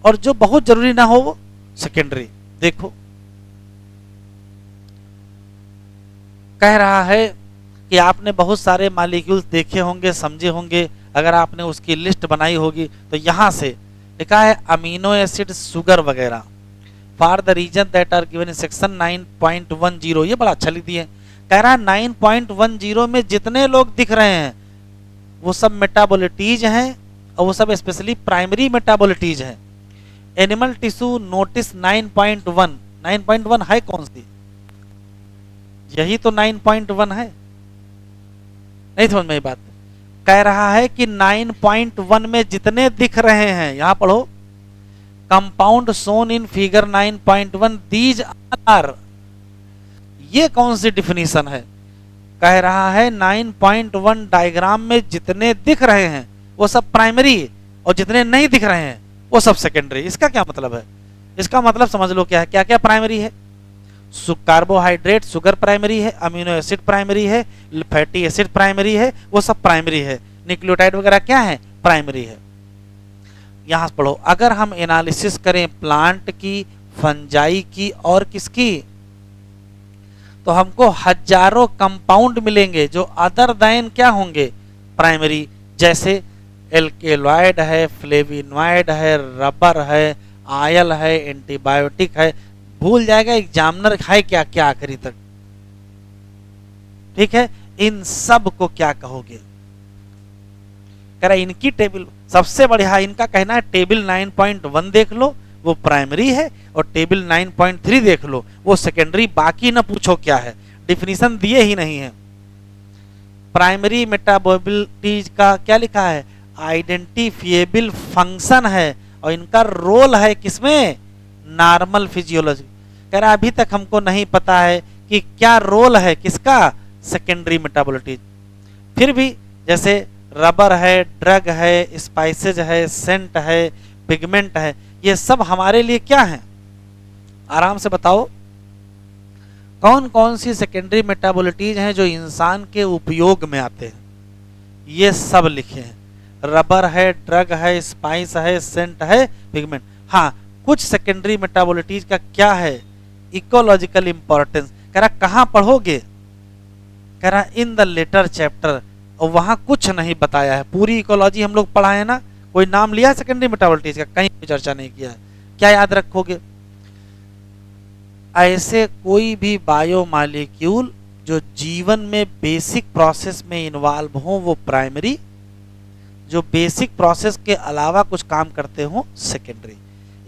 Speaker 1: और जो बहुत जरूरी ना हो वो सेकेंडरी। देखो कह रहा है कि आपने बहुत सारे मॉलिक्यूल्स देखे होंगे, समझे होंगे, अगर आपने उसकी लिस्ट बनाई होगी तो यहां से लिखा है अमीनो एसिड, शुगर वगैरह for the reason that are given in section 9.10। ये बड़ा अच्छा लिख दिया है। कह रहा है 9.10 में जितने लोग दिख रहे हैं वो सब मेटाबोलिटीज हैं, और वो सब स्पेशली प्राइमरी मेटाबोलिटीज हैं। Animal tissue notice 9.1। 9.1 है कौन सी? यही तो 9.1 है। नहीं समझ में ये बात? कह रहा है कि 9.1 में जितने दिख रहे हैं, यहां पढ़ो, compound shown in figure 9.1 these are. ये कौन सी डिफिनीशन है? कह रहा है 9.1 डायग्राम में जितने दिख रहे हैं वो सब प्राइमरी, और जितने नहीं दिख रहे हैं वो सब सेकेंडरी। इसका क्या मतलब है? इसका मतलब समझ लो क्या है, क्या क्या प्राइमरी है। कार्बोहाइड्रेट, शुगर प्राइमरी है, अमीनो एसिड प्राइमरी है, फैटी एसिड प्राइमरी है, वो सब प्राइमरी है। न्यूक्लियोटाइड वगैरह क्या है? प्राइमरी है। यहां पढ़ो, अगर हम एनालिसिस करें प्लांट की, फंजाई की और किसकी, तो हमको हजारों कंपाउंड मिलेंगे जो अदर देन क्या होंगे, प्राइमरी, जैसे एल्केलॉइड है, फ्लेविनॉइड है, रबर है, आयल है, एंटीबायोटिक है। भूल जाएगा एग्जामिनर है क्या क्या आखिरी तक, ठीक है। इन सब को क्या कहोगे, कह रहा इनकी टेबल सबसे बढ़िया, इनका कहना है टेबल 9.1 देख लो वो प्राइमरी है, और टेबल 9.3 देख लो वो सेकेंडरी, बाकी ना पूछो क्या है, डिफिनीशन दिए ही नहीं है। प्राइमरी मेटाबॉलिटीज का क्या लिखा है, आइडेंटिफिएबल फंक्शन है, और इनका रोल है किसमें, नॉर्मल फिजियोलॉजी। कह रहा अभी तक हमको नहीं पता है कि क्या रोल है किसका, सेकेंडरी मेटाबॉलिटीज। फिर भी जैसे रबर है, ड्रग है, स्पाइसेज है, सेंट है, पिगमेंट है, ये सब हमारे लिए क्या है, आराम से बताओ कौन कौन सी सेकेंडरी मेटाबॉलिटीज हैं जो इंसान के उपयोग में आते हैं। ये सब लिखे हैं, रबर है, ड्रग है, स्पाइस है, सेंट है, पिगमेंट। हाँ, कुछ सेकेंडरी मेटाबॉलिटीज का क्या है, इकोलॉजिकल इंपॉर्टेंस। कह रहा कहाँ पढ़ोगे, कह रहा इन द लेटर चैप्टर, और वहां कुछ नहीं बताया है। पूरी इकोलॉजी हम लोग पढ़ाए ना, कोई नाम लिया सेकेंडरी मेटाबॉलिटीज का, कहीं भी चर्चा नहीं किया है। क्या याद रखोगे, ऐसे कोई भी बायोमॉलिक्यूल जो जीवन में बेसिक प्रोसेस में इन्वॉल्व हो वो प्राइमरी, जो बेसिक प्रोसेस के अलावा कुछ काम करते हो सेकेंडरी।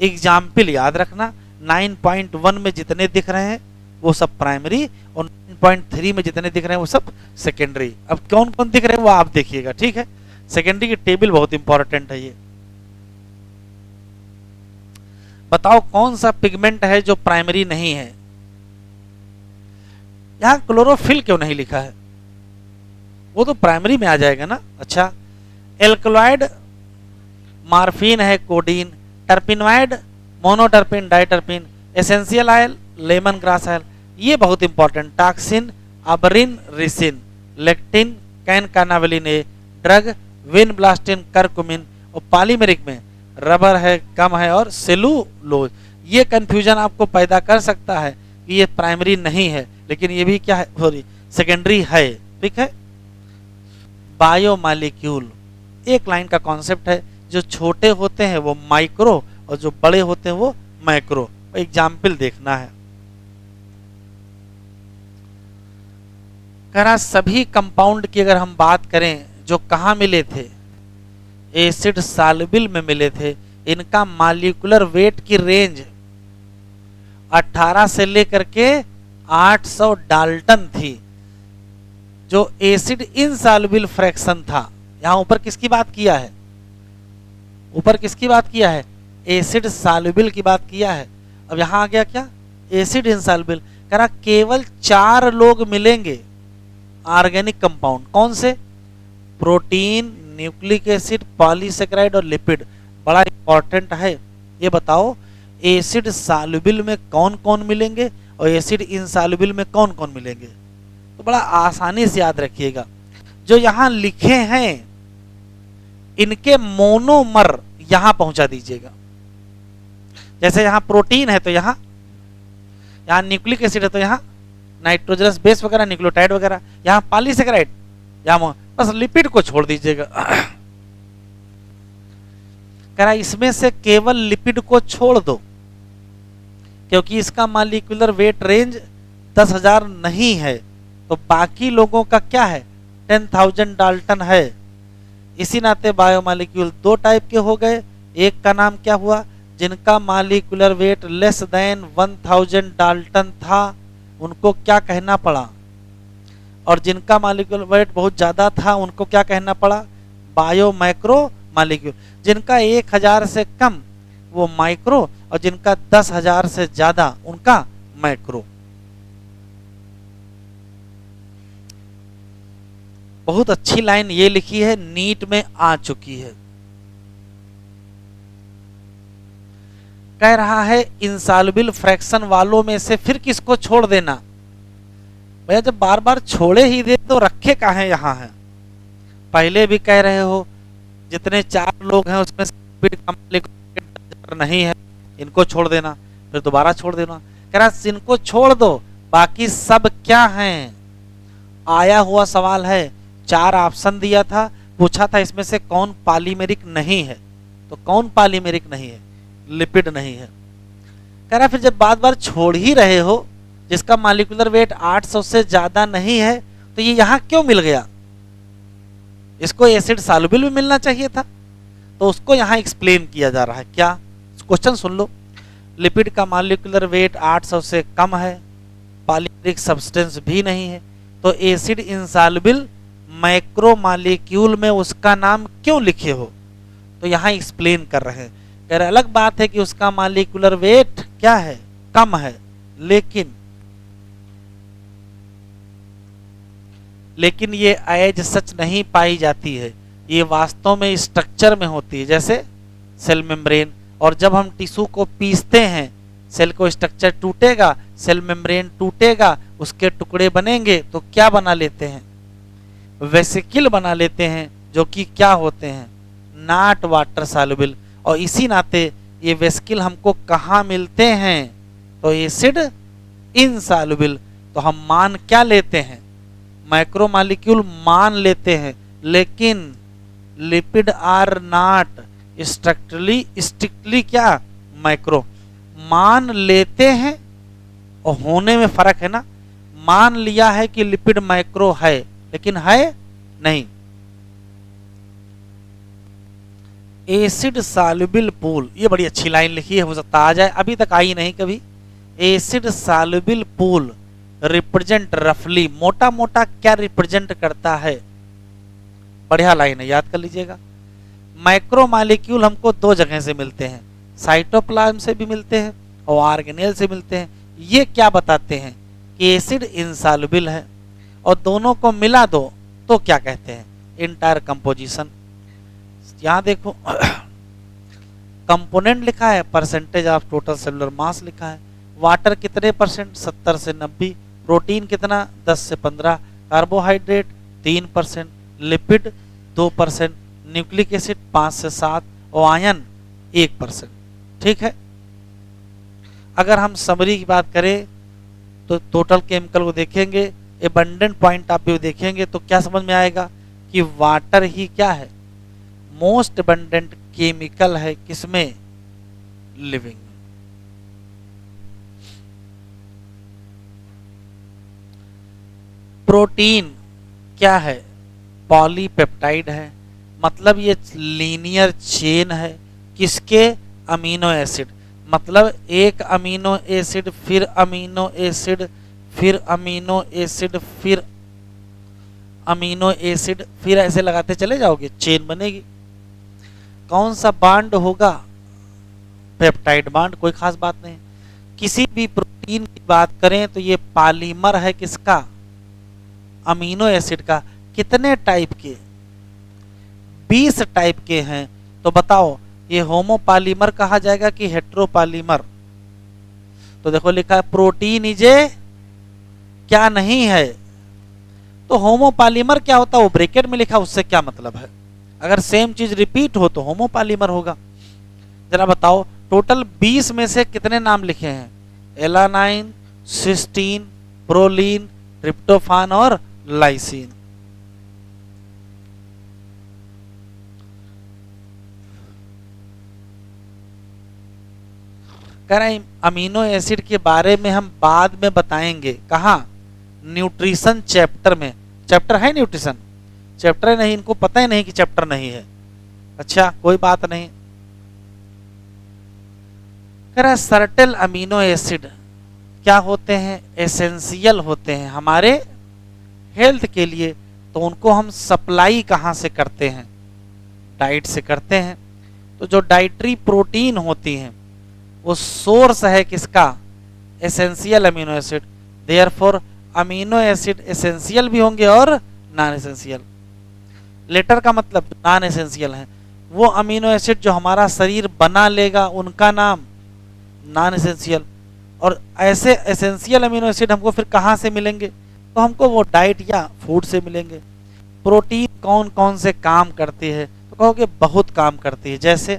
Speaker 1: एग्जाम्पल याद रखना, 9.1 में जितने दिख रहे हैं वो सब प्राइमरी, और 9.3 में जितने दिख रहे हैं वो सब सेकेंडरी। अब कौन कौन दिख रहे हैं वो आप देखिएगा, ठीक है। सेकेंडरी की टेबल बहुत इंपॉर्टेंट है। ये बताओ कौन सा पिगमेंट है जो प्राइमरी नहीं है, यहां क्लोरोफिल क्यों नहीं लिखा है, वो तो प्राइमरी में आ जाएगा ना। अच्छा, एल्कलॉइड मार्फिन है, codeine, terpenoid monoterpene, diterpene, essential oil lemongrass oil, ये बहुत important, toxin abrin ricin, lectin concanavalin A, drug vinblastine curcumin, और पॉलीमेरिक में रबर है, गम है, और सेलुलोज। ये कंफ्यूजन आपको पैदा कर सकता है कि ये प्राइमरी नहीं है, लेकिन ये भी क्या है, सॉरी सेकेंडरी है, ठीक है। बायोमॉलिक्यूल एक लाइन का कॉन्सेप्ट है, जो छोटे होते हैं वो माइक्रो, और जो बड़े होते हैं वो मैक्रो। एग्जाम्पल देखना है, कह रहा सभी कंपाउंड की अगर हम बात करें जो कहाँ मिले थे, एसिड सॉल्युबल में मिले थे, इनका मॉलिक्यूलर वेट की रेंज 18 से लेकर के 800 डाल्टन थी। जो एसिड इनसॉल्युबल फ्रैक्शन था, यहां ऊपर किसकी बात किया है, ऊपर किसकी बात किया है, एसिड सॉल्युबल की बात किया है। अब यहां आ गया क्या, एसिड इनसॉल्युबल। कह रहा केवल 4 लोग मिलेंगे ऑर्गेनिक कंपाउंड, कौन से, प्रोटीन, न्यूक्लिक एसिड, पॉलीसेकेराइड और लिपिड। बड़ा इंपॉर्टेंट है, ये बताओ एसिड सॉल्युबल में कौन कौन मिलेंगे और एसिड इनसॉल्युबल में कौन कौन मिलेंगे। तो बड़ा आसानी से याद रखिएगा, जो यहां लिखे हैं इनके मोनोमर यहां पहुंचा दीजिएगा। जैसे यहां प्रोटीन है तो यहां न्यूक्लिक एसिड है तो यहां नाइट्रोजनस बेस वगैरह, न्यूक्लियोटाइड वगैरह, यहां पॉलीसेकेराइड, यहां बस लिपिड को छोड़ दीजिएगा। कह रहा इसमें से केवल लिपिड को छोड़ दो, क्योंकि इसका मॉलिक्यूलर वेट रेंज 10,000 नहीं है, तो बाकी लोगों का क्या है, 10,000 डाल्टन है। इसी नाते बायोमॉलिक्यूल 2 टाइप के हो गए। एक का नाम क्या हुआ, जिनका molecular weight less than 1000 Dalton था, उनको क्या कहना पड़ा, और जिनका मॉलिक्यूलर वेट बहुत ज्यादा था उनको क्या कहना पड़ा, बायो मैक्रो मॉलिक्यूल। जिनका 1000 से कम वो माइक्रो, और जिनका 10,000 से ज्यादा उनका मैक्रो। बहुत अच्छी लाइन ये लिखी है, नीट में आ चुकी है। कह रहा है इंसॉल्युबल फ्रैक्शन वालों में से फिर किसको छोड़ देना। भैया जब बार बार छोड़े ही दे तो रखे कहाँ है, यहाँ है। पहले भी कह रहे हो जितने 4 लोग हैं उसमें नहीं है, इनको छोड़ देना, फिर दोबारा छोड़ देना। कह रहा इनको छोड़ दो, बाकी सब क्या हैं? आया हुआ सवाल है, 4 ऑप्शन दिया था, पूछा था इसमें से कौन पॉलीमेरिक नहीं है, तो कौन पॉलीमेरिक नहीं है? लिपिड नहीं है। कह रहा फिर जब बार बार छोड़ ही रहे हो, जिसका मॉलिक्यूलर वेट 800 से ज्यादा नहीं है, तो ये यहां क्यों मिल गया? इसको एसिड सॉल्युबल भी मिलना चाहिए था। तो उसको यहां एक्सप्लेन किया जा रहा है। क्या? क्वेश्चन सुन लो। लिपिड का मॉलिक्यूलर वेट 800 से कम है, पॉलीमेरिक सब्सटेंस भी नहीं है, तो एसिड इनसॉल्युबल मैक्रोमॉलिक्यूल में उसका नाम क्यों लिखे हो? तो यहां एक्सप्लेन कर रहे हैं। कह रहे अलग बात है कि उसका मॉलिक्यूलर वेट क्या है? कम है, लेकिन ये एज सच नहीं पाई जाती है। ये वास्तव में स्ट्रक्चर में होती है, जैसे सेल मेम्ब्रेन। और जब हम टिश्यू को पीसते हैं, सेल को स्ट्रक्चर टूटेगा, सेल मेम्ब्रेन टूटेगा, उसके टुकड़े बनेंगे, तो क्या बना लेते हैं? वेसिकल बना लेते हैं, जो कि क्या होते हैं? Not water soluble. और इसी नाते ये वेसिकल हमको कहाँ मिलते हैं? तो एसिड इनसॉल्युबल। तो हम मान क्या लेते हैं? मैक्रोमॉलिक्यूल मान लेते हैं, लेकिन लिपिड आर नॉट स्ट्रिक्टली क्या? माइक्रो। मान लेते हैं और होने में फर्क है ना। मान लिया है कि लिपिड माइक्रो है, लेकिन है नहीं। एसिड सॉल्युबल पूल, ये बड़ी अच्छी लाइन लिखी है, हो सकता आ जाए, अभी तक आई नहीं कभी। एसिड सॉल्युबल पूल रिप्रेजेंट रफली, मोटा मोटा क्या रिप्रेजेंट करता है? बढ़िया लाइन है, याद कर लीजिएगा। माइक्रोमॉलिक्यूल हमको 2 जगह से मिलते हैं, साइटोप्लाज्म से भी मिलते हैं और ऑर्गेनेल से मिलते हैं। ये क्या बताते हैं? कि एसिड इनसॉल्युबल है। और दोनों को मिला दो तो क्या कहते हैं? Entire composition. यहां देखो कंपोनेंट लिखा है, परसेंटेज ऑफ टोटल सेलुलर मास लिखा है। वाटर कितने परसेंट? 70 से 90। प्रोटीन कितना? 10 से 15। कार्बोहाइड्रेट 3%, लिपिड 2%, न्यूक्लिक एसिड 5 से 7 और आयन 1%। ठीक है। अगर हम समरी की बात करें तो टोटल केमिकल को देखेंगे, एबंडेंट पॉइंट ऑफ व्यू देखेंगे, तो क्या समझ में आएगा कि वाटर ही क्या है? मोस्ट एबंडेंट केमिकल है, किसमें? लिविंग। प्रोटीन क्या है? पॉलीपेप्टाइड है, मतलब ये लीनियर चेन है। किसके? Amino acid. मतलब एक अमीनो एसिड, फिर अमीनो एसिड, फिर अमीनो एसिड, फिर अमीनो एसिड, फिर ऐसे लगाते चले जाओगे, चेन बनेगी। कौन सा बांड होगा? Peptide bond. कोई खास बात नहीं। किसी भी प्रोटीन की बात करें तो ये पॉलीमर है, किसका? अमीनो एसिड का। कितने टाइप के? 20 टाइप के हैं। तो बताओ ये होमोपॉलीमर कहा जाएगा कि हेट्रोपॉलीमर? तो देखो लिखा है प्रोटीन इज ए क्या नहीं है। तो होमोपॉलीमर क्या होता है? वो ब्रैकेट में लिखा, उससे क्या मतलब है? अगर सेम चीज रिपीट हो तो होमोपॉलीमर होगा। जरा बताओ टोटल 20 में से कितने नाम लिखे हैं? एलानाइन, सिस्टीन, प्रोलीन, ट्रिप्टोफान और लाइसिन। कह रहे हैं अमीनो एसिड के बारे में हम बाद में बताएंगे। कहाँ? न्यूट्रिशन चैप्टर में। चैप्टर है न्यूट्रिशन? चैप्टर नहीं, इनको पता ही नहीं कि चैप्टर नहीं है। अच्छा कोई बात नहीं। कह रहा है सर्टेन अमीनो एसिड क्या होते हैं? एसेंशियल होते हैं हमारे हेल्थ के लिए। तो उनको हम सप्लाई कहाँ से करते हैं? डाइट से करते हैं। तो जो डाइटरी प्रोटीन होती हैं वो सोर्स है किसका? Essential amino acid. Therefore amino acid essential भी होंगे और नॉन एसेंशियल। लेटर का मतलब नॉन एसेंशियल है। वो अमीनो एसिड जो हमारा शरीर बना लेगा उनका नाम नॉन एसेंशियल। और ऐसे एसेंशियल अमीनो एसिड हमको फिर कहाँ से मिलेंगे? तो हमको वो डाइट या फूड से मिलेंगे। प्रोटीन कौन कौन से काम करती है? तो कहोगे बहुत काम करती है। जैसे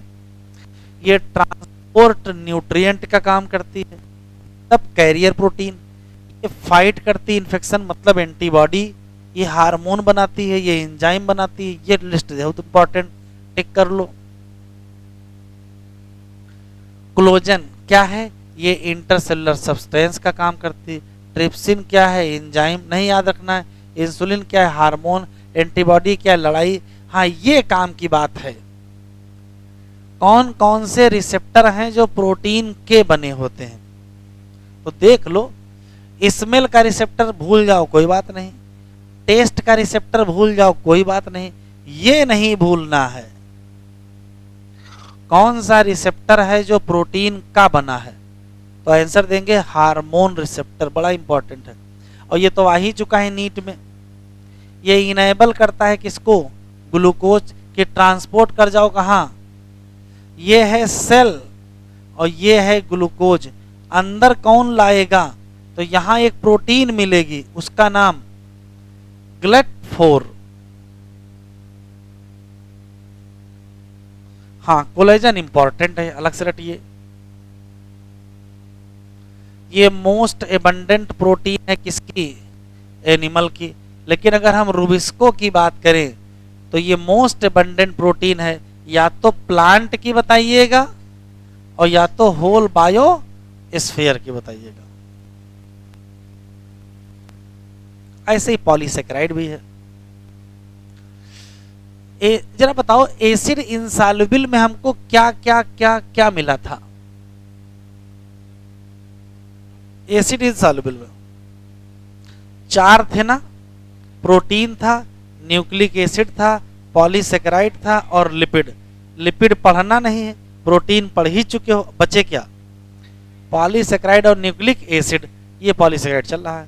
Speaker 1: ये ट्रांसपोर्ट न्यूट्रिएंट का काम करती है, तब कैरियर प्रोटीन। ये फाइट करती इन्फेक्शन मतलब एंटीबॉडी, ये हार्मोन बनाती है, ये एंजाइम बनाती है, ये लिस्ट बहुत इंपॉर्टेंट, टिक कर लो। कोलेजन क्या है? ये इंटरसेलुलर सब्सटेंस का काम करती है। ट्रिप्सिन क्या है? एंजाइम, नहीं याद रखना है। इंसुलिन क्या है? हार्मोन। एंटीबॉडी क्या है? लड़ाई। हाँ, ये काम की बात है। कौन कौन से रिसेप्टर हैं जो प्रोटीन के बने होते हैं? तो देख लो, स्मेल का रिसेप्टर भूल जाओ कोई बात नहीं, टेस्ट का रिसेप्टर भूल जाओ कोई बात नहीं, ये नहीं भूलना है कौन सा रिसेप्टर है जो प्रोटीन का बना है। तो आंसर देंगे हार्मोन रिसेप्टर, बड़ा इंपॉर्टेंट है। और ये तो आ ही चुका है नीट में। ये इनेबल करता है किसको? ग्लूकोज के ट्रांसपोर्ट कर जाओ कहाँ? ये है सेल और ये है ग्लूकोज। अंदर कौन लाएगा? तो यहां एक प्रोटीन मिलेगी, उसका नाम GLUT4। हाँ, कोलेजन इंपॉर्टेंट है, अलग से रटिए। ये मोस्ट एबंडेंट प्रोटीन है किसकी? एनिमल की। लेकिन अगर हम रूबिस्को की बात करें तो ये मोस्ट एबंडेंट प्रोटीन है या तो प्लांट की बताइएगा और या तो होल बायो स्फीयर की बताइएगा। ऐसे ही पॉलीसेकेराइड भी है। जरा बताओ, एसिड इंसॉल्युबल में हमको क्या क्या क्या क्या मिला था? एसिड इंसॉल्युबल में 4 थे ना, प्रोटीन था, न्यूक्लिक एसिड था, पॉलीसेकेराइड था और लिपिड। लिपिड पढ़ना नहीं है, प्रोटीन पढ़ ही चुके हो, बचे क्या? पॉलीसेकेराइड और न्यूक्लिक एसिड। ये पॉलीसेकेराइड चल रहा है।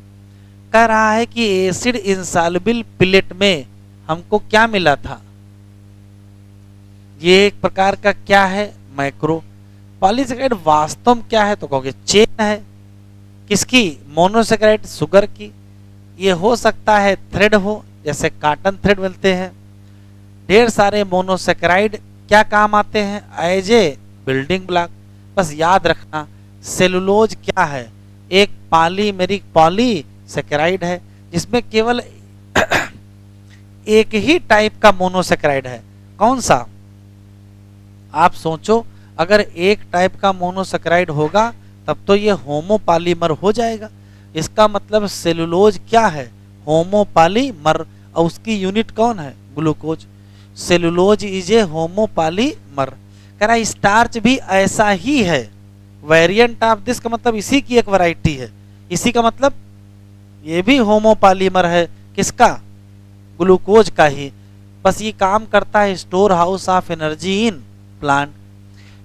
Speaker 1: कह रहा है कि एसिड इंसॉल्युबल प्लेट में हमको क्या मिला था? ये एक प्रकार का क्या है? मैक्रो। पॉलीसेकेराइड वास्तव में क्या है? तो कहोगे चेन है। किसकी? मोनोसेकेराइड, शुगर की। ये हो सकता है थ्रेड हो, जैसे कॉटन थ्रेड मिलते हैं। ढेर सारे मोनोसेकेराइड क्या काम आते हैं? As a building block. बस याद रखना, सेलुलोज क्या है? एक पॉलीमेरिक पॉलीसेकेराइड है जिसमें केवल एक ही टाइप का मोनोसेकेराइड है। कौन सा? आप सोचो, अगर एक टाइप का मोनोसेकेराइड होगा तब तो ये होमोपॉलीमर हो जाएगा। इसका मतलब सेलुलोज क्या है? होमोपॉलीमर। और उसकी यूनिट कौन है? Glucose. Cellulose is a homopolymer. कह रहा स्टार्च भी ऐसा ही है, वेरिएंट ऑफ दिस, का मतलब इसी की एक वैरायटी है। इसी का मतलब ये भी होमोपॉलीमर है। किसका? ग्लूकोज का ही। बस ये काम करता है store house of energy in plant.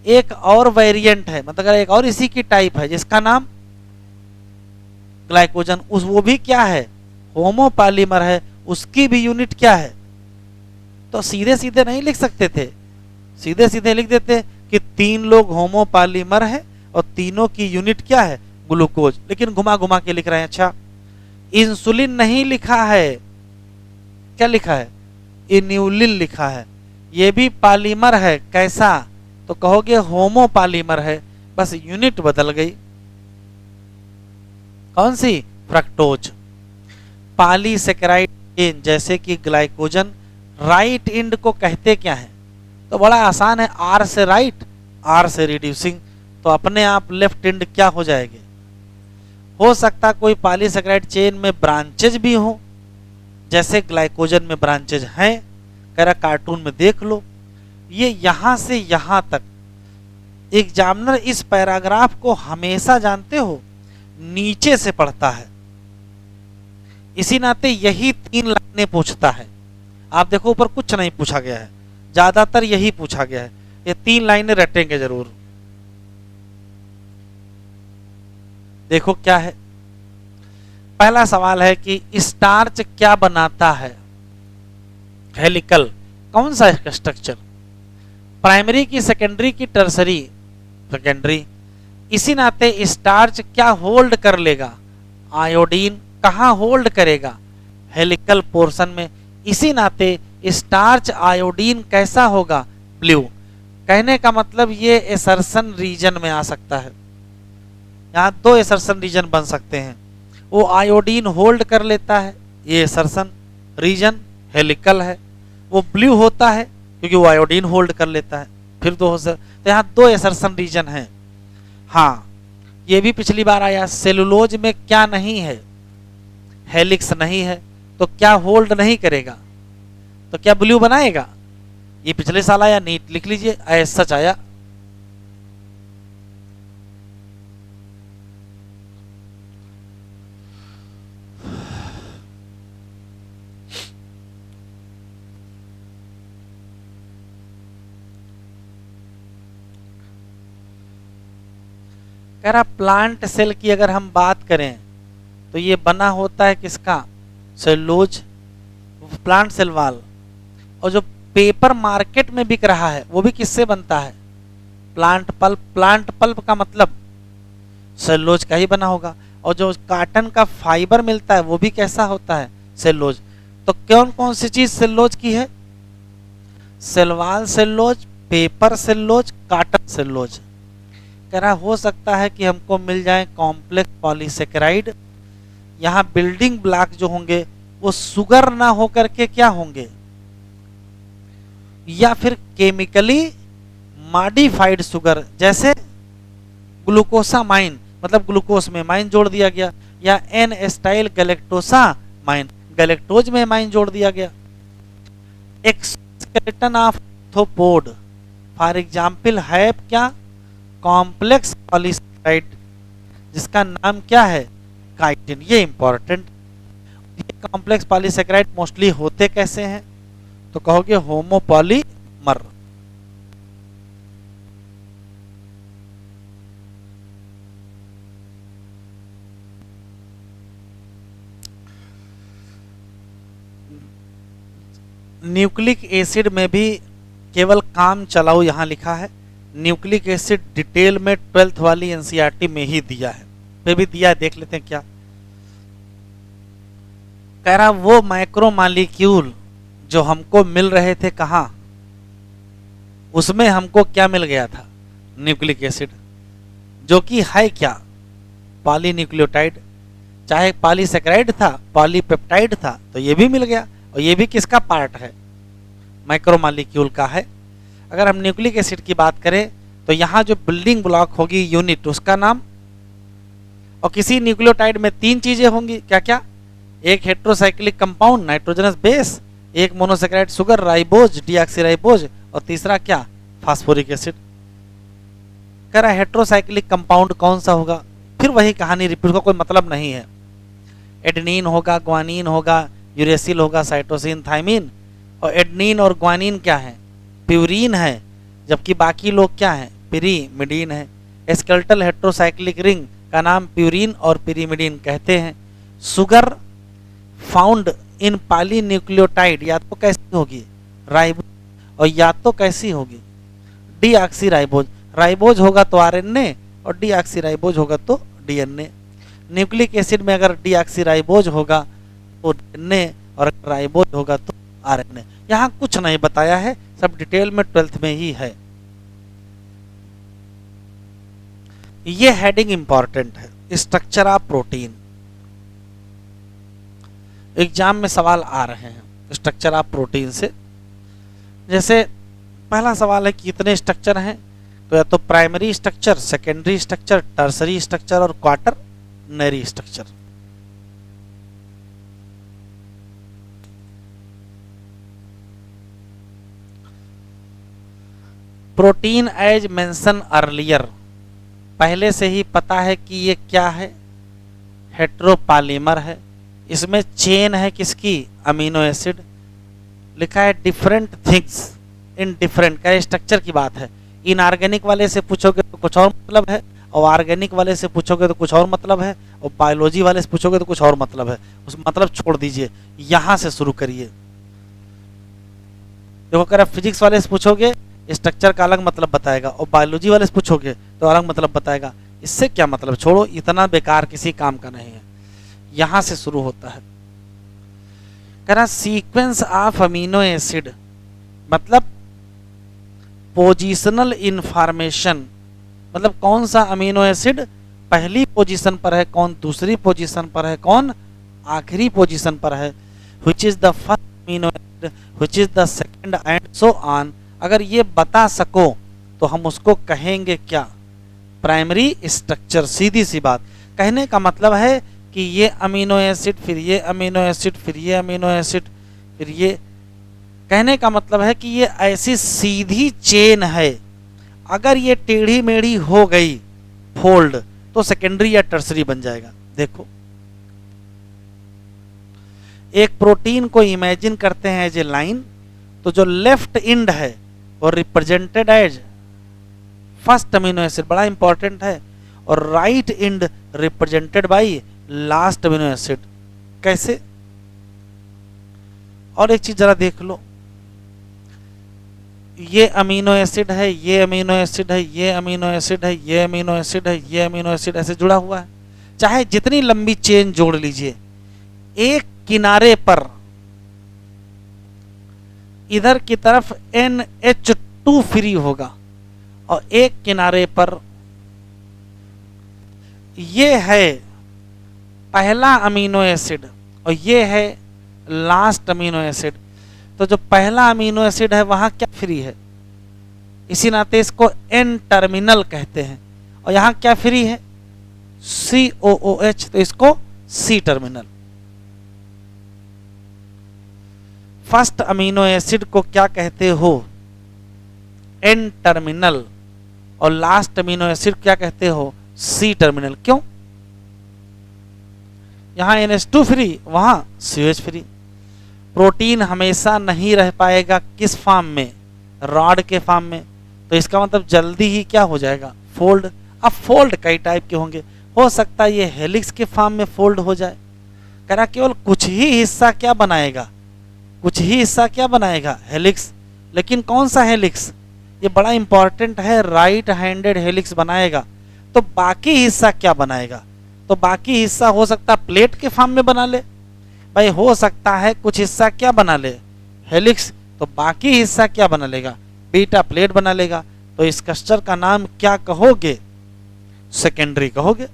Speaker 1: एक और वेरिएंट है, मतलब एक और इसी की टाइप है जिसका नाम ग्लाइकोजन। उस वो भी क्या है? होमोपॉलीमर है। उसकी भी यूनिट क्या है? तो सीधे सीधे नहीं लिख सकते थे, सीधे सीधे लिख देते कि 3 लोग होमोपॉलीमर है और तीनों की यूनिट क्या है? ग्लूकोज। लेकिन घुमा घुमा के लिख रहे हैं। अच्छा, इंसुलिन नहीं लिखा है, क्या लिखा है? इन्यूलिन लिखा है। ये भी पॉलीमर है। कैसा? तो कहोगे होमोपॉलीमर है, बस यूनिट बदल गई। कौन सी? फ्रक्टोज। पॉलीसेकेराइड चेन जैसे कि ग्लाइकोजन, राइट एंड को कहते क्या है? तो बड़ा आसान है, आर से राइट, आर से रिड्यूसिंग। तो अपने आप लेफ्ट एंड क्या हो जाएंगे? हो सकता कोई पॉलीसेकेराइड चेन में ब्रांचेज भी हो, जैसे ग्लाइकोजन में ब्रांचेज हैं। कह रहा कार्टून में देख लो, ये यहां से यहां तक। एग्जामिनर इस पैराग्राफ को हमेशा जानते हो नीचे से पढ़ता है, इसी नाते यही 3 लाइनें पूछता है। आप देखो ऊपर कुछ नहीं पूछा गया है, ज्यादातर यही पूछा गया है। ये 3 लाइनें रटेंगे जरूर। देखो क्या है। पहला सवाल है कि स्टार्च क्या बनाता है? हेलिकल। कौन सा स्ट्रक्चर? प्राइमरी की, सेकेंडरी की, टर्सरी? सेकेंडरी। इसी नाते स्टार्च क्या होल्ड कर लेगा? आयोडीन। कहाँ होल्ड करेगा? हेलिकल पोर्शन में। इसी नाते स्टार्च आयोडीन कैसा होगा? ब्लू। कहने का मतलब ये एसर्शन रीजन में आ सकता है। यहाँ 2 एसर्शन रीजन बन सकते हैं। वो आयोडीन होल्ड कर लेता है, ये एसर्शन रीजन हेलिकल है। वो ब्लू होता है क्योंकि वो आयोडीन होल्ड कर लेता है। फिर तो यहाँ दो एसर्शन रीजन है। हाँ, ये भी पिछली बार आया, सेलुलोज में क्या नहीं है, हेलिक्स नहीं है, तो क्या होल्ड नहीं करेगा, तो क्या ब्लू बनाएगा। ये पिछले साल आया, नीट लिख लीजिए, एज सच आया। कह रहा प्लांट सेल की अगर हम बात करें तो ये बना होता है किसका, सेलुलोज, प्लांट सेल वाल। और जो पेपर मार्केट में बिक रहा है वो भी किससे बनता है, प्लांट पल्प। प्लांट पल्प का मतलब सेलुलोज का ही बना होगा। और जो काटन का फाइबर मिलता है वो भी कैसा होता है, सेलुलोज। तो कौन कौन सी चीज सेलुलोज की है, cell wall cellulose, paper cellulose, cotton cellulose. कह रहा हो सकता है कि हमको मिल जाए कॉम्प्लेक्स पॉलीसेकेराइड। यहाँ बिल्डिंग ब्लॉक जो होंगे वो शुगर ना होकर के क्या होंगे, या फिर केमिकली मॉडिफाइड शुगर, जैसे ग्लूकोसामाइन, मतलब ग्लूकोज में माइन जोड़ दिया गया, या एन एस्टाइल गैलेक्टोसामाइन, गैलेक्टोज में माइन जोड़ दिया गया। Exoskeleton of arthropod for example है क्या, कॉम्प्लेक्स पॉलीसेकेराइड, जिसका नाम क्या है, काइटिन। ये इंपॉर्टेंट। ये कॉम्प्लेक्स पॉलीसेकेराइड मोस्टली होते कैसे हैं, तो कहोगे होमोपॉलीमर। न्यूक्लिक एसिड में भी केवल काम चलाओ यहां लिखा है। न्यूक्लिक एसिड डिटेल में 12th वाली एनसीईआरटी में ही दिया है, फिर भी दिया है, देख लेते हैं क्या कह रहा। वो माइक्रोमॉलिक्यूल जो हमको मिल रहे थे कहाँ, उसमें हमको क्या मिल गया था, न्यूक्लिक एसिड, जो कि है क्या, पॉलीन्यूक्लियोटाइड। चाहे पॉलीसेकेराइड था, पॉलीपेप्टाइड था, तो ये भी मिल गया। और ये भी किसका पार्ट है, माइक्रोमॉलिक्यूल का है। अगर हम न्यूक्लिक एसिड की बात करें तो यहाँ जो बिल्डिंग ब्लॉक होगी यूनिट, उसका नाम। और किसी न्यूक्लियोटाइड में 3 चीजें होंगी, क्या क्या, एक हेट्रोसाइक्लिक कंपाउंड नाइट्रोजनस बेस, एक मोनोसेकेराइड शुगर राइबोज डीऑक्सीराइबोज, और तीसरा क्या, फास्फोरिक एसिड। कह रहा हेट्रोसाइक्लिक कंपाउंड कौन सा होगा, फिर वही कहानी रिपीट का कोई मतलब नहीं है। एडेनिन होगा, ग्वानिन होगा, यूरेसिल होगा, साइटोसिन, थाइमिन। और एडेनिन और ग्वानिन क्या है, प्यूरीन है, जबकि बाकी लोग क्या है, पिरीमिडीन है। स्केलेटल हेट्रोसाइक्लिक रिंग का नाम प्यूरीन और पिरीमिडीन कहते हैं। शुगर फाउंड इन पॉलीन्यूक्लियोटाइड या तो कैसी होगी, राइबोज, और या तो कैसी होगी, डीऑक्सीराइबोज। राइबोज होगा तो आरएनए और डीऑक्सीराइबोज होगा तो डीएनए। न्यूक्लिक एसिड में अगर डीऑक्सीराइबोज होगा तो डीएनए, और राइबोज होगा तो आरएनए। यहाँ कुछ नहीं बताया है, सब डिटेल में 12th में ही है। ये हेडिंग इंपॉर्टेंट है, स्ट्रक्चर ऑफ प्रोटीन। एग्जाम में सवाल आ रहे हैं स्ट्रक्चर ऑफ प्रोटीन से। जैसे पहला सवाल है कि कितने स्ट्रक्चर हैं, तो या तो primary structure, secondary structure, tertiary structure और quaternary structure. Protein as mention earlier, पहले से ही पता है कि ये क्या है, हेट्रोपॉलीमर है। इसमें चेन है किसकी, अमीनो एसिड। लिखा है डिफरेंट थिंग्स इन डिफरेंट, क्या स्ट्रक्चर की बात है। इनऑर्गेनिक वाले से पूछोगे तो कुछ और मतलब है, और ऑर्गेनिक वाले से पूछोगे तो कुछ और मतलब है, और बायोलॉजी वाले से पूछोगे तो कुछ और मतलब है। उस मतलब छोड़ दीजिए, यहां से शुरू करिए। देखो अगर आप फिजिक्स वाले से पूछोगे स्ट्रक्चर का अलग मतलब बताएगा, और बायोलॉजी वाले से पूछोगे तो अलग मतलब बताएगा। इससे क्या मतलब, छोड़ो, इतना बेकार किसी काम का नहीं है। यहां से शुरू होता है। कह रहा सीक्वेंस ऑफ अमीनो एसिड, मतलब पोजिशनल इंफॉर्मेशन, मतलब कौन सा अमीनो एसिड पहली पोजीशन पर है, कौन दूसरी पोजीशन पर है, कौन आखिरी पोजीशन पर है, which is the first amino acid, which is the second and so on। अगर ये बता सको तो हम उसको कहेंगे क्या, प्राइमरी स्ट्रक्चर। सीधी सी बात, कहने का मतलब है कि ये अमीनो एसिड, फिर ये अमीनो एसिड, फिर ये अमीनो एसिड, फिर ये, कहने का मतलब है कि ये ऐसी सीधी चेन है। अगर ये टेढ़ी मेढ़ी हो गई फोल्ड तो सेकेंडरी या टर्सरी बन जाएगा। देखो एक प्रोटीन को इमेजिन करते हैं एज ए लाइन, तो जो लेफ्ट एंड है वो represented as first amino acid, बड़ा इंपॉर्टेंट है, और right end represented by last amino acid. कैसे? और एक चीज जरा देख लो, ये अमीनो एसिड है, ये अमीनो एसिड है, ये अमीनो एसिड है, ये अमीनो एसिड है, ये अमीनो एसिड, ऐसे जुड़ा हुआ है। चाहे जितनी लंबी चेन जोड़ लीजिए, एक किनारे पर इधर की तरफ NH2 फ्री होगा और एक किनारे पर ये है पहला अमीनो एसिड और ये है लास्ट अमीनो एसिड। तो जो पहला अमीनो एसिड है वहां क्या फ्री है, इसी नाते इसको N टर्मिनल कहते हैं, और यहां क्या फ्री है, COOH, तो इसको C terminal. First amino acid को क्या कहते हो, N टर्मिनल, और लास्ट अमीनो एसिड क्या कहते हो, C टर्मिनल। क्यों? यहां NH2 फ्री, वहां COH फ्री। प्रोटीन हमेशा नहीं रह पाएगा किस फॉर्म में, रॉड के फॉर्म में, तो इसका मतलब जल्दी ही क्या हो जाएगा, फोल्ड। अब फोल्ड कई टाइप के होंगे, हो सकता है ये हेलिक्स के फॉर्म में फोल्ड हो जाए। कह रहा केवल कुछ ही हिस्सा क्या बनाएगा, कुछ ही हिस्सा क्या बनाएगा, हेलिक्स। लेकिन कौन सा हेलिक्स, ये बड़ा इंपॉर्टेंट है, राइट हैंडेड हेलिक्स बनाएगा। तो बाकी हिस्सा क्या बनाएगा, तो बाकी हिस्सा हो सकता है प्लेट के फॉर्म में बना ले, भाई हो सकता है कुछ हिस्सा क्या बना ले, हेलिक्स, तो बाकी हिस्सा क्या बना लेगा, बीटा प्लेट बना लेगा। तो इस स्ट्रक्चर का नाम क्या कहोगे, सेकेंडरी कहोगे।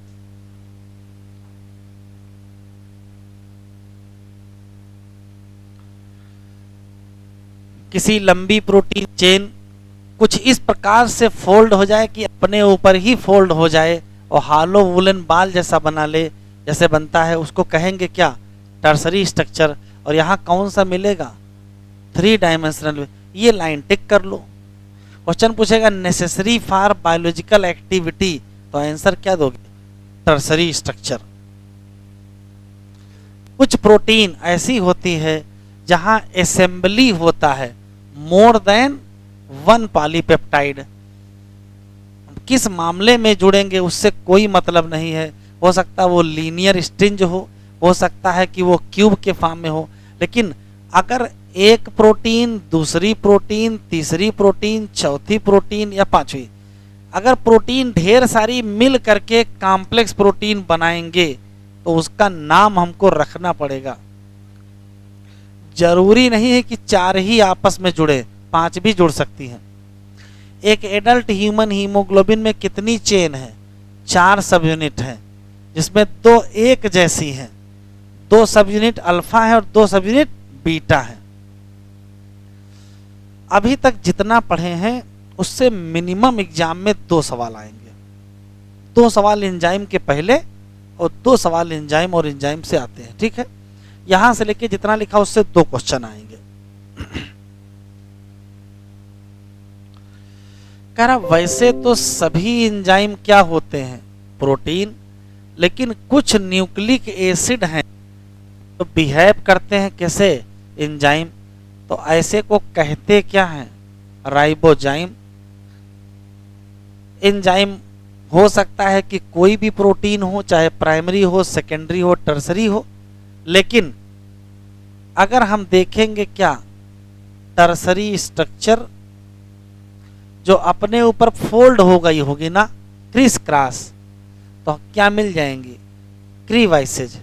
Speaker 1: किसी लंबी प्रोटीन चेन कुछ इस प्रकार से फोल्ड हो जाए कि अपने ऊपर ही फोल्ड हो जाए और हालो वुलन बाल जैसा बना ले, जैसे बनता है, उसको कहेंगे क्या, टर्सरी स्ट्रक्चर। और यहाँ कौन सा मिलेगा, 3 डायमेंशनल। ये लाइन टिक कर लो। क्वेश्चन पूछेगा नेसेसरी फॉर बायोलॉजिकल एक्टिविटी, तो आंसर क्या दोगे, टर्सरी स्ट्रक्चर। कुछ प्रोटीन ऐसी होती है जहां असेंबली होता है मोर देन 1 पॉलीपेप्टाइड। किस मामले में जुड़ेंगे उससे कोई मतलब नहीं है, हो सकता है वो लीनियर स्ट्रिंज हो सकता है कि वो क्यूब के फॉर्म में हो। लेकिन अगर एक प्रोटीन, दूसरी प्रोटीन, तीसरी प्रोटीन, चौथी प्रोटीन या पांचवी, अगर प्रोटीन ढेर सारी मिल करके कॉम्प्लेक्स प्रोटीन बनाएंगे तो उसका नाम हमको रखना पड़ेगा। जरूरी नहीं है कि 4 ही आपस में जुड़े, 5 भी जुड़ सकती हैं। एक एडल्ट ह्यूमन हीमोग्लोबिन में कितनी चेन है, 4 सब यूनिट हैं, जिसमें 2 एक जैसी हैं, 2 सब यूनिट अल्फा है और 2 सब यूनिट बीटा है। अभी तक जितना पढ़े हैं उससे मिनिमम एग्जाम में 2 सवाल आएंगे। 2 सवाल एंजाइम के पहले और 2 सवाल एंजाइम और एंजाइम से आते हैं, ठीक है। यहां से लेके जितना लिखा उससे 2 क्वेश्चन आएंगे। कह रहा वैसे तो सभी एंजाइम क्या होते हैं, प्रोटीन, लेकिन कुछ न्यूक्लिक एसिड हैं तो बिहेव करते हैं कैसे, एंजाइम। तो ऐसे को कहते क्या हैं, राइबोजाइम। एंजाइम हो सकता है कि कोई भी प्रोटीन हो, चाहे प्राइमरी हो, सेकेंडरी हो, टर्सरी हो। लेकिन अगर हम देखेंगे क्या, टर्सरी स्ट्रक्चर जो अपने ऊपर फोल्ड हो गई होगी ना, क्रिस क्रॉस, तो क्या मिल जाएंगी, क्रीवाइसेज।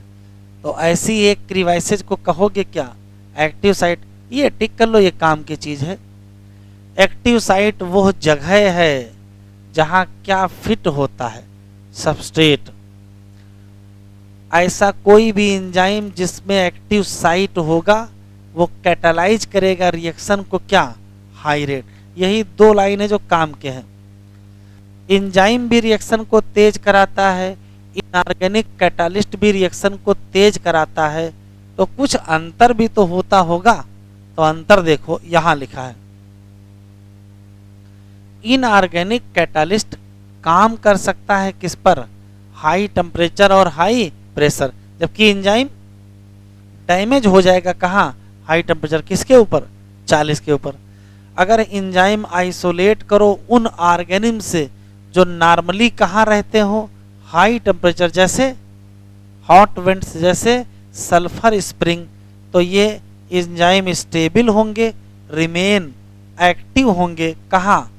Speaker 1: तो ऐसी एक क्रीवाइसेज को कहोगे क्या, एक्टिव साइट। ये टिक कर लो, ये काम की चीज है। एक्टिव साइट वो जगह है जहां क्या फिट होता है, सबस्ट्रेट। ऐसा कोई भी एंजाइम जिसमें एक्टिव साइट होगा वो कैटालाइज करेगा रिएक्शन को, क्या, हाई रेट। यही दो लाइन है जो काम के हैं। एंजाइम भी रिएक्शन को तेज कराता है, इनऑर्गेनिक कैटालिस्ट भी रिएक्शन को तेज कराता है, तो कुछ अंतर भी तो होता होगा। तो अंतर देखो यहां लिखा है, इनऑर्गेनिक कैटालिस्ट काम कर सकता है किस पर, हाई टेम्परेचर और हाई प्रेशर, जबकि एंजाइम डैमेज हो जाएगा कहाँ, हाई टेम्परेचर किसके ऊपर, 40 के ऊपर। अगर एंजाइम आइसोलेट करो उन ऑर्गेनिज्म से जो नॉर्मली कहाँ रहते हो, हाई टेम्परेचर, जैसे हॉट वेंट्स, जैसे सल्फर स्प्रिंग, तो ये एंजाइम स्टेबल होंगे, रिमेन एक्टिव होंगे कहाँ,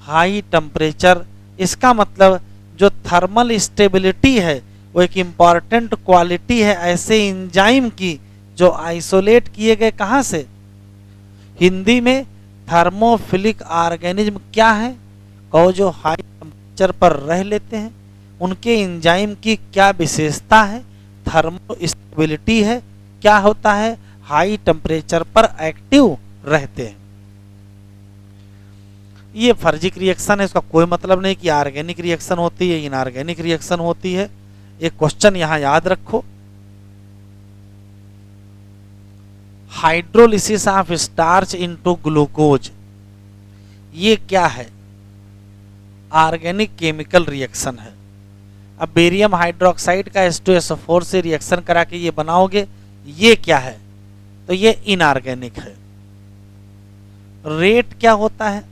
Speaker 1: हाई टेम्परेचर। इसका मतलब जो थर्मल स्टेबिलिटी है वो एक इम्पॉर्टेंट क्वालिटी है ऐसे एंजाइम की जो आइसोलेट किए गए कहाँ से, हिंदी में थर्मोफिलिक ऑर्गेनिज्म क्या है, कहो जो हाई टेम्परेचर पर रह लेते हैं, उनके एंजाइम की क्या विशेषता है, थर्मो स्टेबिलिटी है, क्या होता है, हाई टेम्परेचर पर एक्टिव रहते हैं। ये फर्जिक रिएक्शन है, इसका कोई मतलब नहीं कि ऑर्गेनिक रिएक्शन होती है, इनऑर्गेनिक रिएक्शन होती है। एक क्वेश्चन यहां याद रखो, hydrolysis of starch into glucose, ये क्या है, ऑर्गेनिक केमिकल रिएक्शन है। अब बेरियम हाइड्रोक्साइड का H2SO4 से रिएक्शन करा के ये बनाओगे, ये क्या है, तो ये इनऑर्गेनिक है। रेट क्या होता है,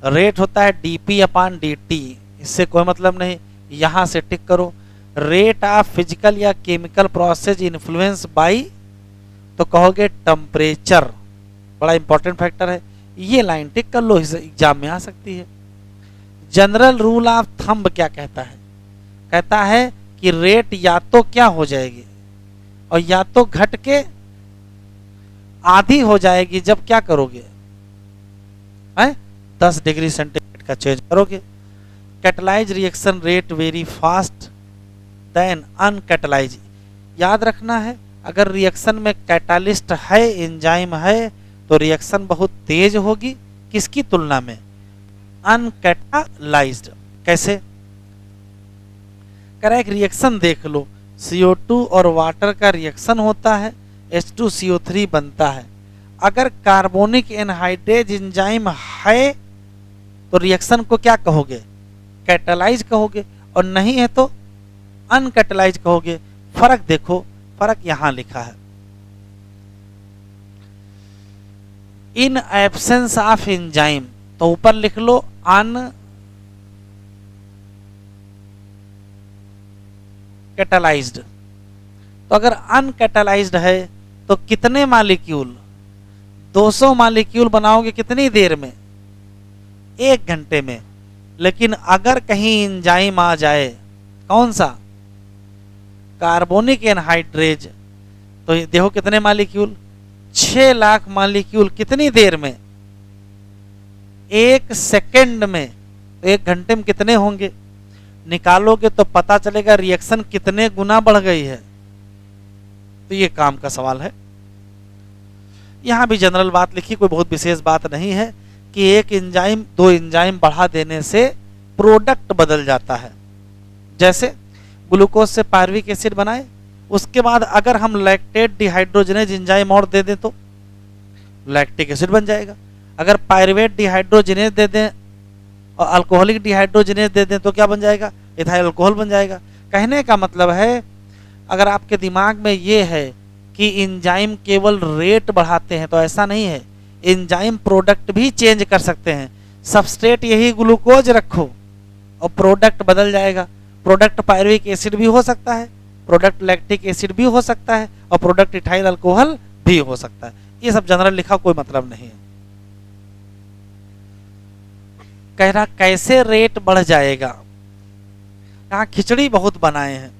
Speaker 1: रेट होता है dP/dt, इससे कोई मतलब नहीं, यहां से टिक करो। रेट ऑफ फिजिकल या केमिकल प्रोसेस इन्फ्लुएंस बाई, तो कहोगे टेम्परेचर, बड़ा इंपॉर्टेंट फैक्टर है, ये लाइन टिक कर लो, एग्जाम में आ सकती है। जनरल रूल ऑफ थंब क्या कहता है, कहता है कि रेट या तो क्या हो जाएगी, और या तो घट के आधी हो जाएगी जब क्या करोगे, 10 डिग्री सेंटीग्रेड का चेंज करोगे। Catalyse reaction rate very fast than uncatalyse, याद रखना है अगर रिएक्शन में कैटालिस्ट है, एंजाइम है, तो रिएक्शन बहुत तेज होगी, किसकी तुलना में, अनकैटालाइज्ड। कैसे, कह रहा एक रिएक्शन देख लो, CO2 और वाटर का रिएक्शन होता है, H2CO3 बनता है। अगर कार्बोनिक एनहाइड्रेज एंजाइम है तो रिएक्शन को क्या कहोगे, कैटालाइज कहोगे, और नहीं है तो अनकैटालाइज कहोगे। फर्क देखो, फर्क यहां लिखा है, इन एब्सेंस ऑफ एंजाइम, तो ऊपर लिख लो अनकैटालाइज्ड। तो अगर अनकैटालाइज्ड है तो कितने मॉलिक्यूल, 200 मॉलिक्यूल बनाओगे कितनी देर में, 1 घंटे में। लेकिन अगर कहीं एंजाइम आ जाए, कौन सा, कार्बोनिक एनहाइड्रेज, तो देखो कितने मॉलिक्यूल, 6 लाख मॉलिक्यूल, कितनी देर में, 1 सेकंड में। तो 1 घंटे में कितने होंगे, निकालोगे तो पता चलेगा रिएक्शन कितने गुना बढ़ गई है। तो ये काम का सवाल है। यहां भी जनरल बात लिखी, कोई बहुत विशेष बात नहीं है कि एक एंजाइम 2 एंजाइम बढ़ा देने से प्रोडक्ट बदल जाता है। जैसे ग्लूकोज से पायरुविक एसिड बनाए, उसके बाद अगर हम लैक्टेट डिहाइड्रोजनेज एंजाइम और दे दें तो लैक्टिक एसिड बन जाएगा। अगर पायरुवेट डिहाइड्रोजनेज दे दें और अल्कोहलिक डिहाइड्रोजनेज दे दें तो क्या बन जाएगा, इथाइल अल्कोहल बन जाएगा। कहने का मतलब है अगर आपके दिमाग में ये है कि एंजाइम केवल रेट बढ़ाते हैं, तो ऐसा नहीं है, एंजाइम प्रोडक्ट भी चेंज कर सकते हैं। सबस्ट्रेट यही ग्लूकोज रखो और प्रोडक्ट बदल जाएगा। प्रोडक्ट पायरुविक एसिड भी हो सकता है, प्रोडक्ट लैक्टिक एसिड भी हो सकता है, और प्रोडक्ट इथाइल अल्कोहल भी हो सकता है। ये सब जनरल लिखा, कोई मतलब नहीं है। कह रहा कैसे रेट बढ़ जाएगा, यहां खिचड़ी बहुत बनाए हैं,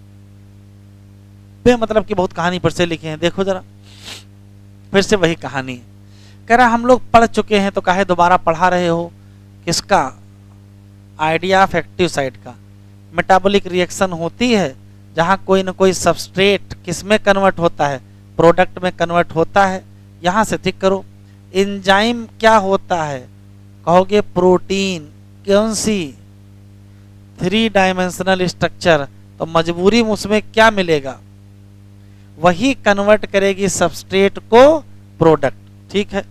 Speaker 1: मतलब कि बहुत कहानी पर से लिखे हैं। देखो जरा, फिर से वही कहानी है। कह रहा हम लोग पढ़ चुके हैं तो काहे दोबारा पढ़ा रहे हो, किसका, आइडिया ऑफ एक्टिव साइट का। मेटाबॉलिक रिएक्शन होती है जहाँ कोई ना कोई सबस्ट्रेट किस में कन्वर्ट होता है, प्रोडक्ट में कन्वर्ट होता है। यहाँ से ठीक करो, एंजाइम क्या होता है, कहोगे प्रोटीन, कौन सी, 3 डायमेंशनल स्ट्रक्चर, तो मजबूरी में उसमें क्या मिलेगा, वही कन्वर्ट करेगी सबस्ट्रेट को प्रोडक्ट। ठीक है,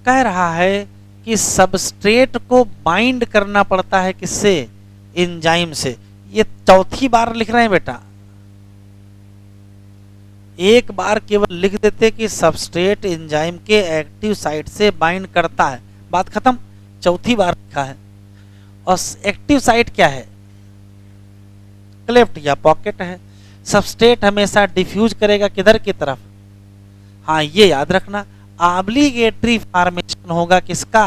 Speaker 1: कह रहा है कि सबस्ट्रेट को बाइंड करना पड़ता है किससे, एंजाइम से। ये चौथी बार लिख रहे हैं बेटा, एक बार केवल लिख देते कि सबस्ट्रेट एंजाइम के एक्टिव साइट से बाइंड करता है, बात खत्म। चौथी बार लिखा है। और एक्टिव साइट क्या है, क्लेफ्ट या पॉकेट है। सबस्ट्रेट हमेशा डिफ्यूज करेगा किधर की तरफ, हाँ ये याद रखना, ऑब्लिगेटरी फॉर्मेशन होगा किसका,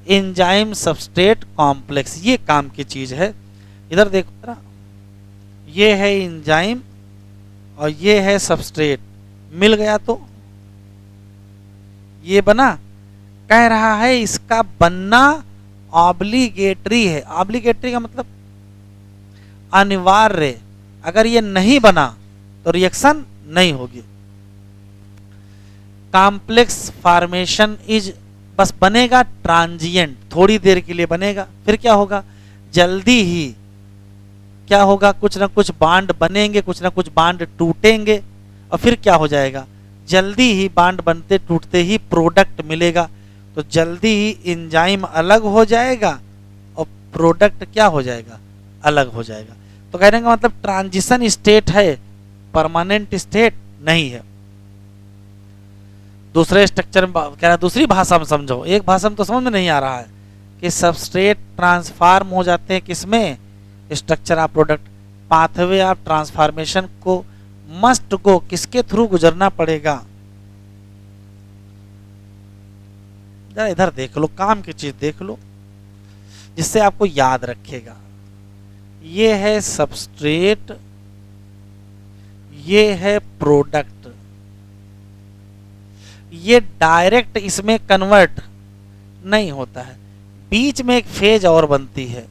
Speaker 1: एंजाइम सबस्ट्रेट कॉम्प्लेक्स। ये काम की चीज है। इधर देखो जरा, ये है एंजाइम और ये है सबस्ट्रेट, मिल गया तो ये बना। कह रहा है इसका बनना ऑब्लिगेटरी है। ऑब्लिगेटरी का मतलब अनिवार्य, अगर ये नहीं बना तो रिएक्शन नहीं होगी। कॉम्प्लेक्स फॉर्मेशन इज, बस बनेगा ट्रांजिएंट, थोड़ी देर के लिए बनेगा, फिर क्या होगा, जल्दी ही क्या होगा, कुछ ना कुछ बांड बनेंगे, कुछ ना कुछ बांड टूटेंगे, और फिर क्या हो जाएगा, जल्दी ही बांड बनते टूटते ही प्रोडक्ट मिलेगा। तो जल्दी ही एंजाइम अलग हो जाएगा और प्रोडक्ट क्या हो जाएगा, अलग हो जाएगा। तो कहने का मतलब ट्रांजिशन स्टेट है, परमानेंट स्टेट नहीं है। दूसरे स्ट्रक्चर में कह रहा है, दूसरी भाषा में समझो, एक भाषा में तो समझ में नहीं आ रहा है कि सबस्ट्रेट ट्रांसफॉर्म हो जाते हैं किसमें, structure of product. Pathway of transformation को मस्ट गो, किसके थ्रू गुजरना पड़ेगा, जरा इधर देख लो, काम की चीज देख लो जिससे आपको याद रखेगा। ये है सबस्ट्रेट, ये है प्रोडक्ट, ये डायरेक्ट इसमें कन्वर्ट नहीं होता है, बीच में एक फेज और बनती है।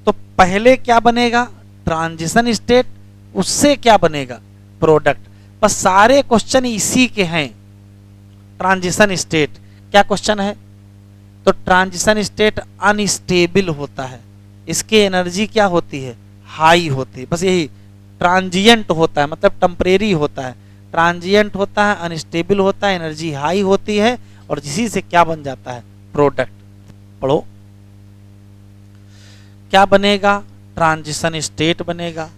Speaker 1: तो पहले क्या बनेगा, ट्रांजिशन स्टेट, उससे क्या बनेगा, प्रोडक्ट। बस सारे क्वेश्चन इसी के हैं। ट्रांजिशन स्टेट क्या क्वेश्चन है, तो ट्रांजिशन स्टेट अनस्टेबल होता है, इसकी एनर्जी क्या होती है, हाई होती है। बस यही, ट्रांजिएंट होता है मतलब टेम्परेरी होता है, ट्रांजिएंट होता है, अनस्टेबल होता है, एनर्जी हाई होती है, और इसी से क्या बन जाता है, प्रोडक्ट। पढ़ो क्या बनेगा, ट्रांजिशन स्टेट बनेगा।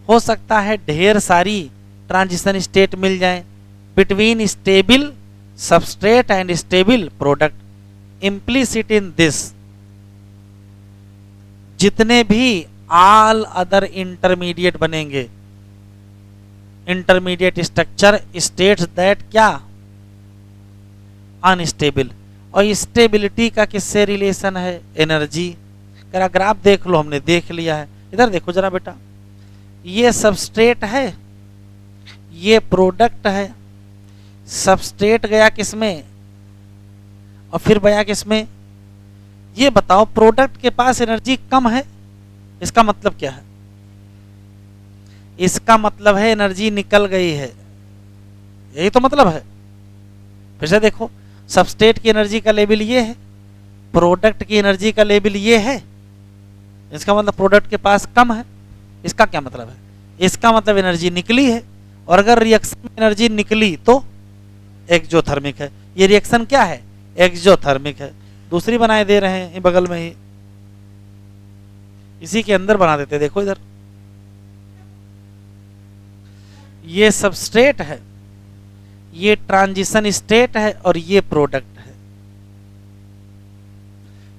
Speaker 1: हो सकता है ढेर सारी ट्रांजिशन स्टेट मिल जाए between stable substrate and stable product. Implicit in this, जितने भी ऑल अदर इंटरमीडिएट बनेंगे, इंटरमीडिएट स्ट्रक्चर स्टेट्स दैट क्या, अनस्टेबल। और स्टेबिलिटी का किससे रिलेशन है, एनर्जी। अगर ग्राफ देख लो, हमने देख लिया है। इधर देखो जरा बेटा, ये सबस्ट्रेट है, ये प्रोडक्ट है। सबस्ट्रेट गया किसमें और फिर गया किसमें, ये बताओ। प्रोडक्ट के पास एनर्जी कम है, इसका मतलब क्या है, इसका मतलब है एनर्जी निकल गई है, यही तो मतलब है। फिर से देखो, सबस्ट्रेट की एनर्जी का लेवल ये है, प्रोडक्ट की एनर्जी का लेवल ये है, इसका मतलब प्रोडक्ट के पास कम है। इसका क्या मतलब है, इसका मतलब एनर्जी निकली है, और अगर रिएक्शन में एनर्जी निकली तो एक्सोथर्मिक है। ये रिएक्शन क्या है, एक्सोथर्मिक है। दूसरी बनाए दे रहे हैं बगल में ही, इसी के अंदर बना देते, देखो इधर, ये सबस्ट्रेट है, ये ट्रांजिशन स्टेट है, और ये प्रोडक्ट है।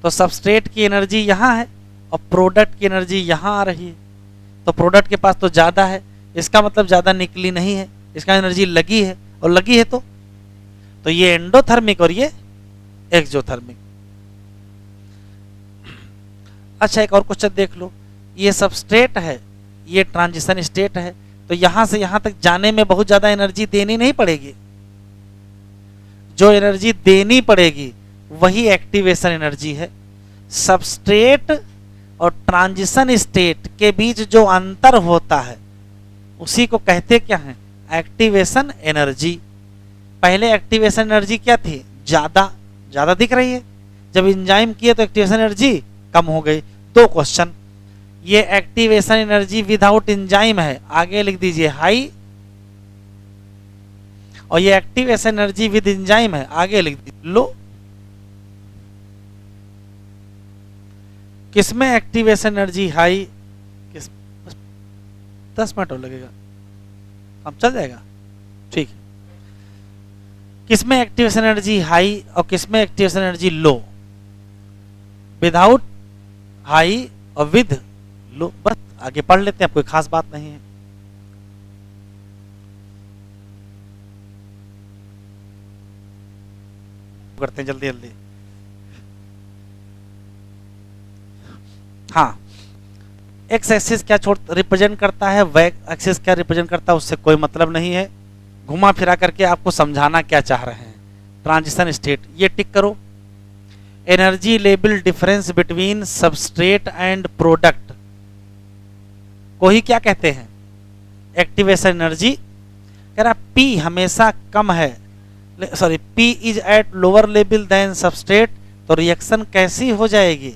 Speaker 1: तो सबस्ट्रेट की एनर्जी यहां है और प्रोडक्ट की एनर्जी यहां आ रही है, तो प्रोडक्ट के पास तो ज्यादा है, इसका मतलब ज्यादा निकली नहीं है, इसका एनर्जी लगी है, और लगी है तो ये एंडोथर्मिक और ये एक्सोथर्मिक। अच्छा, एक और क्वेश्चन देख लो, ये सबस्ट्रेट है, ये ट्रांजिशन स्टेट है, तो यहां से यहां तक जाने में बहुत ज्यादा एनर्जी देनी नहीं पड़ेगी। जो एनर्जी देनी पड़ेगी वही एक्टिवेशन एनर्जी है। सबस्ट्रेट और ट्रांजिशन स्टेट के बीच जो अंतर होता है उसी को कहते क्या है, एक्टिवेशन एनर्जी। पहले एक्टिवेशन एनर्जी क्या थी, ज्यादा ज्यादा दिख रही है, जब एंजाइम किए तो एक्टिवेशन एनर्जी कम हो गई। दो क्वेश्चन, ये एक्टिवेशन एनर्जी विदाउट एंजाइम है, आगे लिख दीजिए हाई, और ये एक्टिवेशन एनर्जी विद एंजाइम है, आगे लिख दीजिए लो। किसमें एक्टिवेशन एनर्जी हाई, किस 10 मिनट और लगेगा, काम चल जाएगा, ठीक है। किसमें एक्टिवेशन एनर्जी हाई और किसमें activation energy low, without high और विद लो। बस आगे पढ़ लेते हैं, कोई खास बात नहीं है। करते हैं जल्दी जल्दी। हाँ, एक्स एक्सिस क्या रिप्रेजेंट करता है, वाई एक्सिस क्या रिप्रेजेंट करता है, उससे कोई मतलब नहीं है। घुमा फिरा करके आपको समझाना क्या चाह रहे हैं। ट्रांजिशन स्टेट ये टिक करो। Energy level difference between substrate and product को ही क्या कहते हैं, एक्टिवेशन एनर्जी। कह रहा पी हमेशा कम है, sorry P is at lower level than substrate, तो रिएक्शन कैसी हो जाएगी,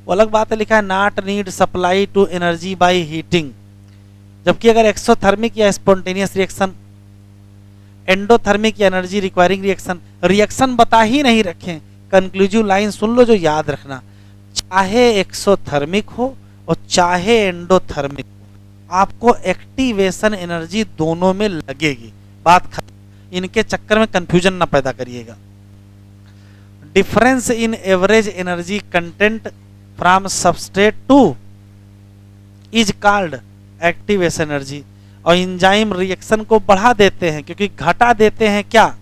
Speaker 1: वो अलग बात है, लिखा है not need supply to energy by heating. जबकि अगर एक्सोथर्मिक या स्पॉन्टेनियस रिएक्शन, एंडोथर्मिक या एनर्जी रिक्वायरिंग रिएक्शन, रिएक्शन बता ही नहीं रखें। कंक्लूसिव लाइन सुन लो जो याद रखना, चाहे एक्सोथर्मिक हो और चाहे एंडोथर्मिक हो, आपको एक्टिवेशन एनर्जी दोनों में लगेगी, बात खत्म। इनके चक्कर में कंफ्यूजन ना पैदा करिएगा। Difference in average energy content from substrate two is called activation energy. और एंजाइम रिएक्शन को बढ़ा देते हैं क्योंकि घटा देते हैं क्या,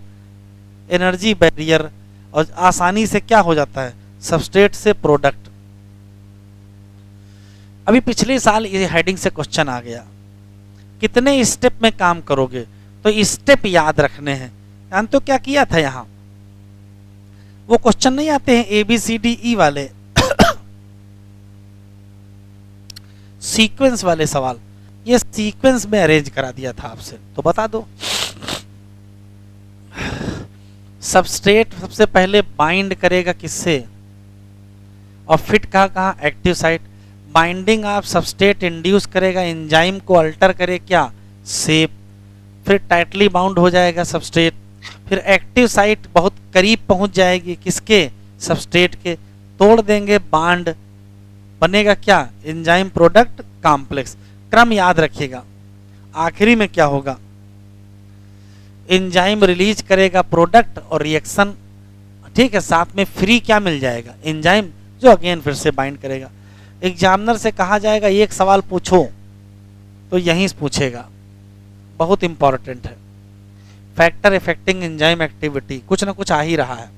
Speaker 1: एनर्जी बैरियर, और आसानी से क्या हो जाता है, सबस्ट्रेट से प्रोडक्ट। अभी पिछले साल ये हेडिंग से क्वेश्चन आ गया, कितने स्टेप में काम करोगे, तो स्टेप याद रखने हैं। जान तो क्या किया था, यहां वो क्वेश्चन नहीं आते हैं ABCDE वाले सीक्वेंस वाले सवाल, ये सीक्वेंस में अरेंज करा दिया था आपसे, तो बता दो। सबस्ट्रेट सबसे पहले बाइंड करेगा किससे, और फिट कहाँ कहाँ, active site. Binding of substrate induce करेगा एंजाइम को अल्टर करे क्या, शेप, फिर टाइटली बाउंड हो जाएगा सबस्ट्रेट, फिर एक्टिव साइट बहुत करीब पहुंच जाएगी किसके, सबस्ट्रेट के, तोड़ देंगे बांड, बनेगा क्या, एंजाइम प्रोडक्ट कॉम्प्लेक्स। क्रम याद रखिएगा। आखिरी में क्या होगा, एंजाइम रिलीज करेगा प्रोडक्ट और रिएक्शन, ठीक है, साथ में फ्री क्या मिल जाएगा, एंजाइम, जो अगेन फिर से बाइंड करेगा। एग्जामिनर से कहा जाएगा एक सवाल पूछो, तो यहीं से पूछेगा, बहुत इंपॉर्टेंट है। फैक्टर इफेक्टिंग एंजाइम एक्टिविटी, कुछ ना कुछ आ ही रहा है।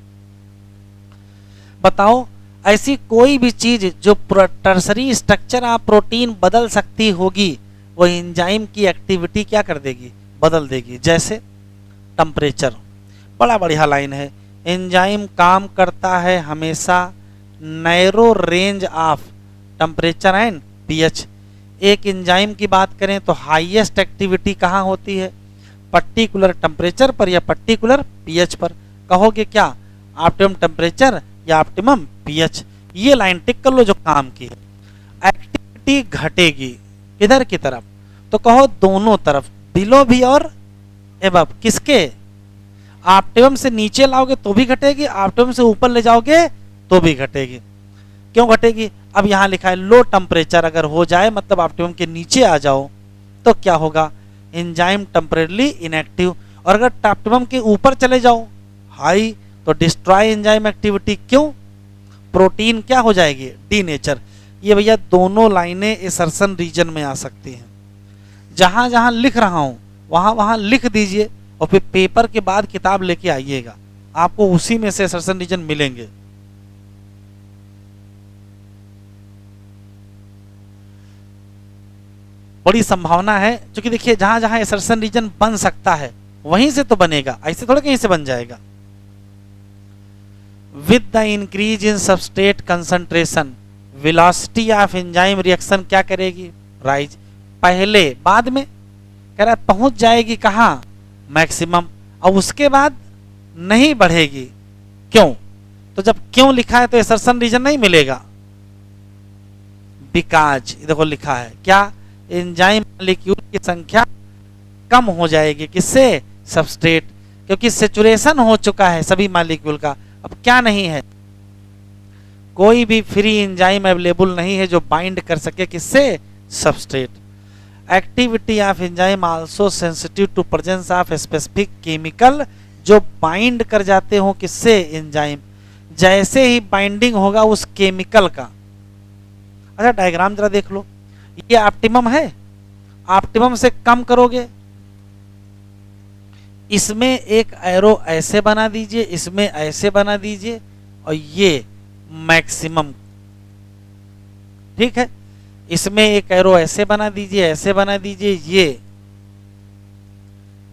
Speaker 1: बताओ ऐसी कोई भी चीज जो टर्सरी स्ट्रक्चर ऑफ प्रोटीन बदल सकती होगी, वो एंजाइम की एक्टिविटी क्या कर देगी, बदल देगी। जैसे टेम्परेचर, बड़ा बढ़िया लाइन है, एंजाइम काम करता है हमेशा narrow range of temperature and pH. एक एंजाइम की बात करें तो हाईएस्ट एक्टिविटी कहाँ होती है, पर्टिकुलर टेम्परेचर पर या पर्टिकुलर पीएच पर। कहोगे क्या, ऑप्टिमम टेम्परेचर या ऑप्टिमम पीएच। ये लाइन टिक कर लो जो काम की है। एक्टिविटी घटेगी किधर की तरफ, तो कहो दोनों तरफ, बिलो भी और एबव। किसके, ऑप्टिमम से नीचे लाओगे तो भी घटेगी, ऑप्टिमम से ऊपर ले जाओगे तो भी घटेगी। क्यों घटेगी, अब यहां लिखा है लो टेम्परेचर अगर हो जाए, मतलब ऑप्टिमम के नीचे आ जाओ, तो क्या होगा, एंजाइम टेम्परेरली इनएक्टिव। और अगर ऑप्टिमम के ऊपर चले जाओ, हाई, तो डिस्ट्रॉय एंजाइम एक्टिविटी। क्यों, प्रोटीन क्या हो जाएगी, डीनेचर। ये भैया दोनों लाइनें असर्शन रीजन में आ सकती हैं। जहां जहां लिख रहा हूं वहां वहां लिख दीजिए, और फिर पेपर के बाद किताब लेके आइएगा, आपको उसी में से असर्शन रीजन मिलेंगे। बड़ी संभावना है, क्योंकि देखिए जहां जहां एसर्शन रीजन बन सकता है वहीं से तो बनेगा, ऐसे थोड़ा कहीं से बन जाएगा। With the increase in substrate concentration velocity of enzyme reaction क्या करेगी, राइज। पहले बाद में कह रहा है पहुंच जाएगी कहां, मैक्सिमम, और उसके बाद नहीं बढ़ेगी। क्यों, तो जब क्यों लिखा है तो एसर्शन रीजन नहीं मिलेगा। बिकॉज देखो लिखा है क्या, एंजाइम मॉलिक्यूल की संख्या कम हो जाएगी, किससे, सबस्ट्रेट, क्योंकि सेचुरेशन हो चुका है सभी मॉलिक्यूल का। अब क्या नहीं है, कोई भी फ्री एंजाइम अवेलेबल नहीं है जो बाइंड कर सके, किससे, substrate. Activity of enzyme also sensitive to presence of specific chemical जो बाइंड कर जाते हो, किससे, एंजाइम। जैसे ही बाइंडिंग होगा उस केमिकल का, अच्छा डायग्राम जरा देख लो, ये ऑप्टिमम है, ऑप्टिमम से कम करोगे, इसमें एक एरो ऐसे बना दीजिए, इसमें ऐसे बना दीजिए, और ये मैक्सिमम, ठीक है। इसमें एक एरो ऐसे बना दीजिए, ऐसे बना दीजिए, ये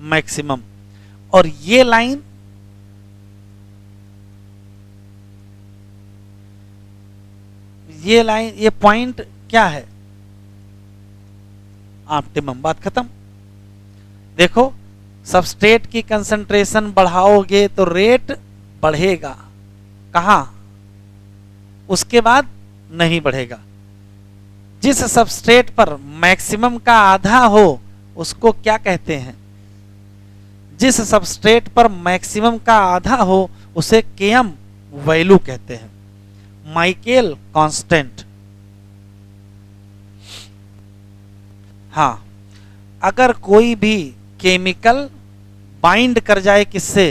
Speaker 1: मैक्सिमम, और ये लाइन ये पॉइंट क्या है, ऑप्टिमम, बात खत्म। देखो सबस्ट्रेट की कंसंट्रेशन बढ़ाओगे तो रेट बढ़ेगा, कहां, उसके बाद नहीं बढ़ेगा। जिस सबस्ट्रेट पर मैक्सिमम का आधा हो उसको क्या कहते हैं, जिस सबस्ट्रेट पर मैक्सिमम का आधा हो उसे केएम वैल्यू कहते हैं, माइकल कांस्टेंट। हाँ, अगर कोई भी केमिकल बाइंड कर जाए किससे,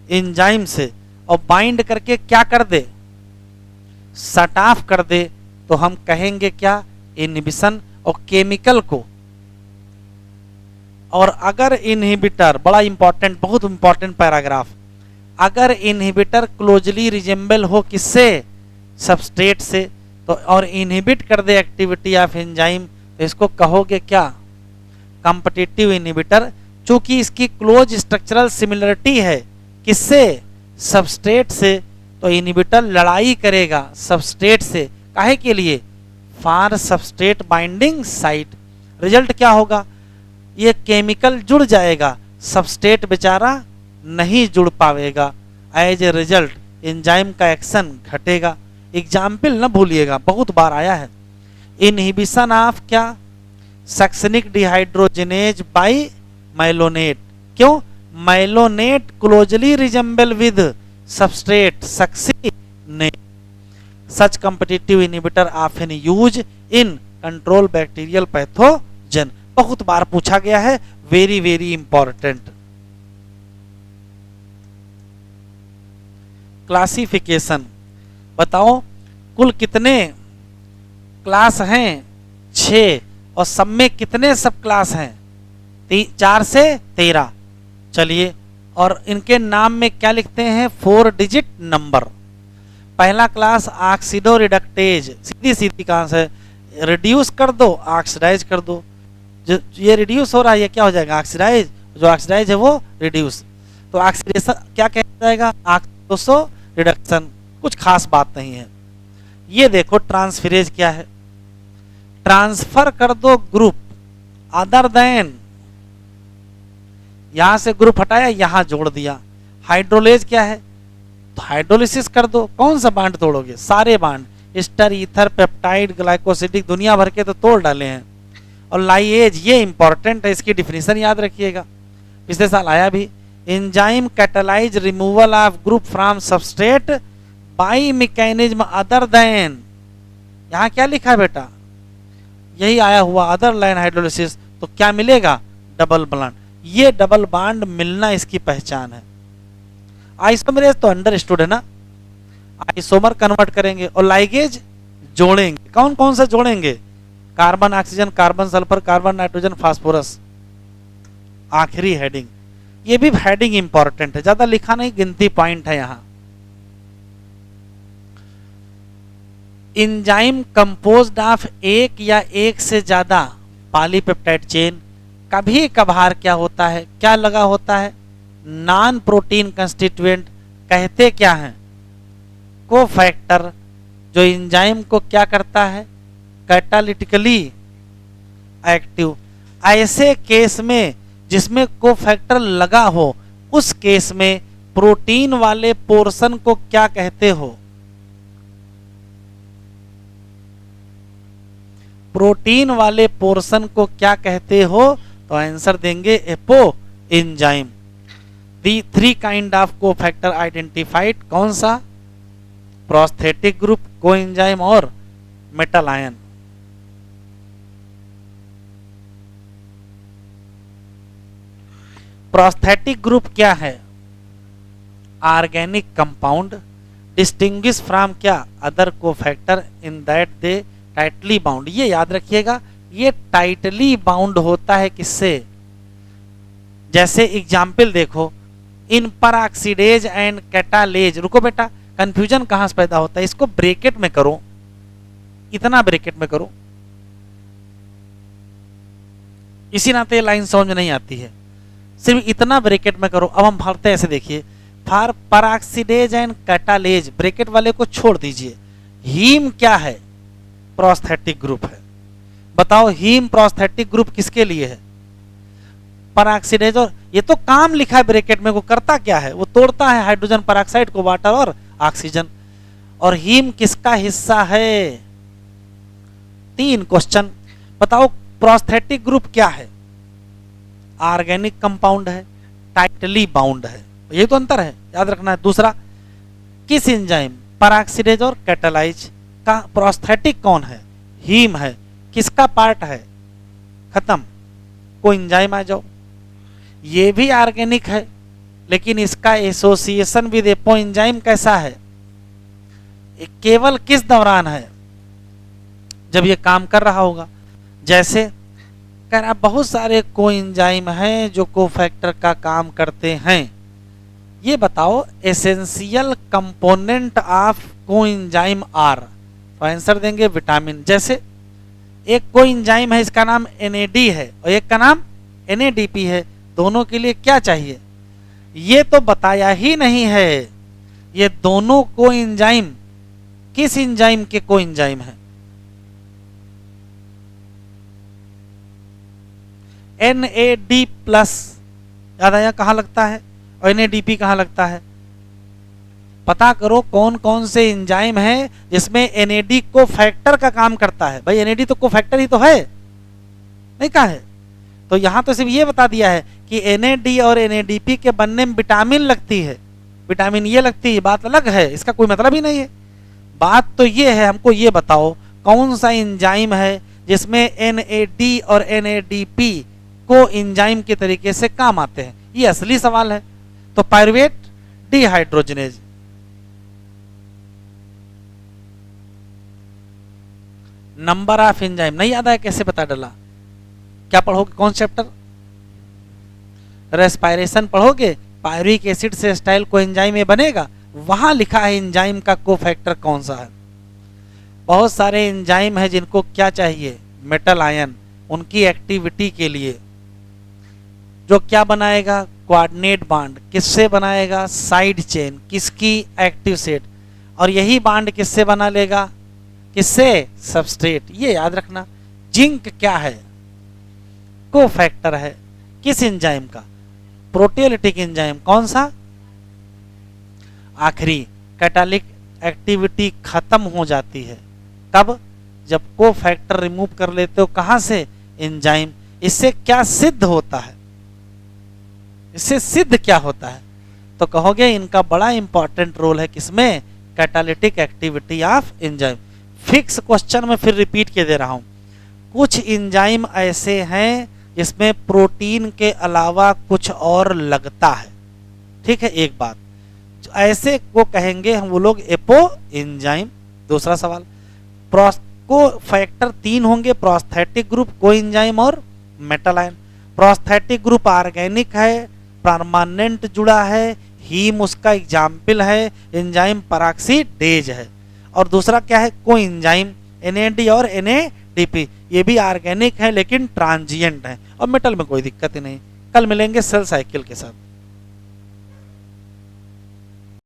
Speaker 1: एंजाइम से, और बाइंड करके क्या कर दे, शट ऑफ कर दे, तो हम कहेंगे क्या, इनहिबिशन, और केमिकल को। और अगर इनहिबिटर, बड़ा इंपॉर्टेंट, बहुत इंपॉर्टेंट पैराग्राफ, अगर इनहिबिटर क्लोजली रिजेंबल हो किससे, सबस्ट्रेट से, तो और इनहिबिट कर दे एक्टिविटी ऑफ एंजाइम, तो इसको कहोगे क्या, कॉम्पिटिटिव इनहिबिटर। चूंकि इसकी क्लोज स्ट्रक्चरल सिमिलरिटी है किससे, सबस्ट्रेट से, तो इनहिबिटर लड़ाई करेगा सबस्ट्रेट से, काहे के लिए, for substrate binding site. Result क्या होगा, ये केमिकल जुड़ जाएगा, सबस्ट्रेट बेचारा नहीं जुड़ पाएगा, एज ए रिजल्ट एंजाइम का एक्शन घटेगा। एग्जाम्पल न भूलिएगा, बहुत बार आया है। इनहिबिशन ऑफ क्या, सक्सिनिक डिहाइड्रोजिनेज बाय माइलोनेट। क्यों, malonate closely resemble with substrate succinate. Such competitive inhibitor often use in control bacterial pathogen. बहुत बार पूछा गया है, वेरी वेरी इंपॉर्टेंट। क्लासिफिकेशन बताओ, कुल कितने क्लास हैं, 6, और सब में कितने सब क्लास हैं, 4 से 13। चलिए, और इनके नाम में क्या लिखते हैं, 4 डिजिट नंबर। पहला क्लास ऑक्सीडो रिडक्टेज, सीधी सीधी कहां से, रिड्यूस कर दो, ऑक्सीडाइज कर दो। जो ये रिड्यूस हो रहा है ये क्या हो जाएगा, ऑक्सीडाइज, जो ऑक्सीडाइज है वो रिड्यूस, तो ऑक्सीडेशन क्या कहता जाएगा, ऑक्सीडोसो रिडक्शन। कुछ खास बात नहीं है। ये देखो ट्रांसफरेज क्या है, ट्रांसफर कर दो ग्रुप अदर देन, यहां से ग्रुप हटाया यहां जोड़ दिया। हाइड्रोलेज क्या है, तो हाइड्रोलिसिस कर दो, कौन सा बांड तोड़ोगे, सारे bond, ester, ether, peptide, glycosidic, दुनिया भर के तो तोड़ डाले हैं। और लाइएज, ये इंपॉर्टेंट है, इसकी डिफिनीशन याद रखिएगा, पिछले साल आया भी। Enzyme catalyse removal of group from substrate by mechanism other than, यहां क्या लिखा है बेटा, यही आया हुआ, अदर लाइन हाइड्रोलिसिस, तो क्या मिलेगा, डबल बॉन्ड। ये डबल बॉन्ड मिलना इसकी पहचान है। आइसोमरेज तो अंडरस्टूड है ना, आइसोमर कन्वर्ट करेंगे, और लाइगेज जोड़ेंगे, कौन कौन सा जोड़ेंगे, carbon oxygen, carbon sulphur, carbon nitrogen, phosphorus. आखिरी हेडिंग, ये भी हेडिंग इंपॉर्टेंट है, ज्यादा लिखा नहीं, गिनती पॉइंट है यहां। एंजाइम कंपोज्ड ऑफ एक या एक से ज्यादा पॉलीपेप्टाइड चेन। कभी कभार क्या होता है, क्या लगा होता है, नॉन प्रोटीन कंस्टिट्यूएंट। कहते क्या हैं, कोफैक्टर, जो एंजाइम को क्या करता है, कैटालिटिकली एक्टिव। ऐसे केस में जिसमें कोफैक्टर लगा हो, उस केस में प्रोटीन वाले पोर्शन को क्या कहते हो, प्रोटीन वाले पोर्शन को क्या कहते हो, तो आंसर देंगे apo enzyme. The 3 kind of cofactor identified, कौन सा, प्रोस्थेटिक ग्रुप, कोएंजाइम और मेटल आयन। प्रोस्थेटिक ग्रुप क्या है, ऑर्गेनिक कंपाउंड डिस्टिंग्विश फ्रॉम क्या, other cofactor in that they tightly bound. ये याद रखिएगा, ये टाइटली बाउंड होता है किससे, जैसे एग्जाम्पल देखो, इन परऑक्सीडेज एंड कैटालेज। रुको बेटा, कंफ्यूजन कहां से पैदा होता है, इसको ब्रैकेट में करो, इतना ब्रैकेट में करो, इसी नाते लाइन समझ में नहीं आती है, सिर्फ इतना ब्रैकेट में करो। अब हम भरते हैं ऐसे, देखिए, for peroxidase and catalase, bracket वाले को छोड़ दीजिए। हीम क्या है, प्रोस्थेटिक ग्रुप है। बताओ हीम प्रोस्थेटिक ग्रुप किसके लिए है, परऑक्सीडेज। और ये तो काम लिखा है ब्रैकेट में, वो करता क्या है, वो तोड़ता है हाइड्रोजन परऑक्साइड को, वाटर और ऑक्सीजन। और हीम किसका हिस्सा है, 3 क्वेश्चन। बताओ प्रोस्थेटिक ग्रुप क्या है, ऑर्गेनिक कंपाउंड है, टाइटली बाउंड है, ये तो अंतर है, याद रखना है। दूसरा, किस एंजाइम, परऑक्सीडेज और कैटालाइज का प्रोस्थेटिक कौन है, हीम है, किसका पार्ट है, खत्म, कोएंजाइम आ जाओ। ये भी ऑर्गेनिक है, लेकिन इसका एसोसिएशन विद एपो एंजाइम कैसा है, केवल किस दौरान है, जब ये काम कर रहा होगा। जैसे कह रहा बहुत सारे कोएंजाइम हैं जो कोफैक्टर का काम करते हैं, ये बताओ essential component of coenzyme are, तो आंसर देंगे विटामिन। जैसे एक कोएंजाइम है, इसका नाम NAD है और एक का नाम NADP है, दोनों के लिए क्या चाहिए, ये तो बताया ही नहीं है। ये दोनों कोएंजाइम किस एंजाइम के कोएंजाइम है, NAD प्लस, याद आया कहाँ लगता है, और NADP कहाँ लगता है। पता करो कौन कौन से एंजाइम है जिसमें NAD कोफैक्टर का काम करता है। भाई NAD तो कोफैक्टर ही तो है, नहीं कहा है, तो यहां तो सिर्फ ये बता दिया है कि NAD और NADP के बनने में विटामिन लगती है, विटामिन ये लगती है, बात अलग है, इसका कोई मतलब ही नहीं है। बात तो ये है, हमको ये बताओ कौन सा एंजाइम है जिसमें NAD और NADP को एंजाइम के तरीके से काम आते हैं, ये असली सवाल है। तो pyruvate dehydrogenase. Number of enzyme नहीं याद है, कैसे पता डला, क्या पढ़ोगे, कौन चैप्टर, रेस्पायरेशन पढ़ोगे, पायरुविक एसिड से स्टाइल को एंजाइम में बनेगा, वहां लिखा है एंजाइम का कोफैक्टर कौन सा है। बहुत सारे एंजाइम है जिनको क्या चाहिए, मेटल आयन, उनकी एक्टिविटी के लिए जो क्या बनाएगा, कोऑर्डिनेट बांड, किससे बनाएगा, साइड चेन, किसकी, एक्टिव सेट, और यही बांड किससे बना लेगा, किससे, सबस्ट्रेट, ये याद रखना। जिंक क्या है, कोफैक्टर है, किस एंजाइम का, प्रोटियोलिटिक एंजाइम, कौन सा, आखिरी, कैटालिक एक्टिविटी खत्म हो जाती है कब, जब कोफैक्टर रिमूव कर लेते हो, कहां से, एंजाइम। इससे क्या सिद्ध होता है, इससे सिद्ध क्या होता है, तो कहोगे इनका बड़ा इंपॉर्टेंट रोल है किसमें, catalytic activity of enzyme. Fix question में फिर रिपीट के दे रहा हूं, कुछ एंजाइम ऐसे हैं जिसमें प्रोटीन के अलावा कुछ और लगता है, ठीक है, एक बात, ऐसे को कहेंगे हम वो लोग एपो एंजाइम। दूसरा सवाल, कोफैक्टर 3 होंगे, प्रोस्थेटिक ग्रुप, कोएंजाइम और metal ion. Prosthetic group organic है, परमानेंट जुड़ा है, हीम उसका एग्जाम्पल है, एंजाइम परऑक्सीडेज है, और दूसरा क्या है, कोएंजाइम, NAD और NADP डीपी, ये भी ऑर्गेनिक है लेकिन ट्रांजिएंट है, और मेटल में कोई दिक्कत ही नहीं। कल मिलेंगे सेल साइकिल के साथ।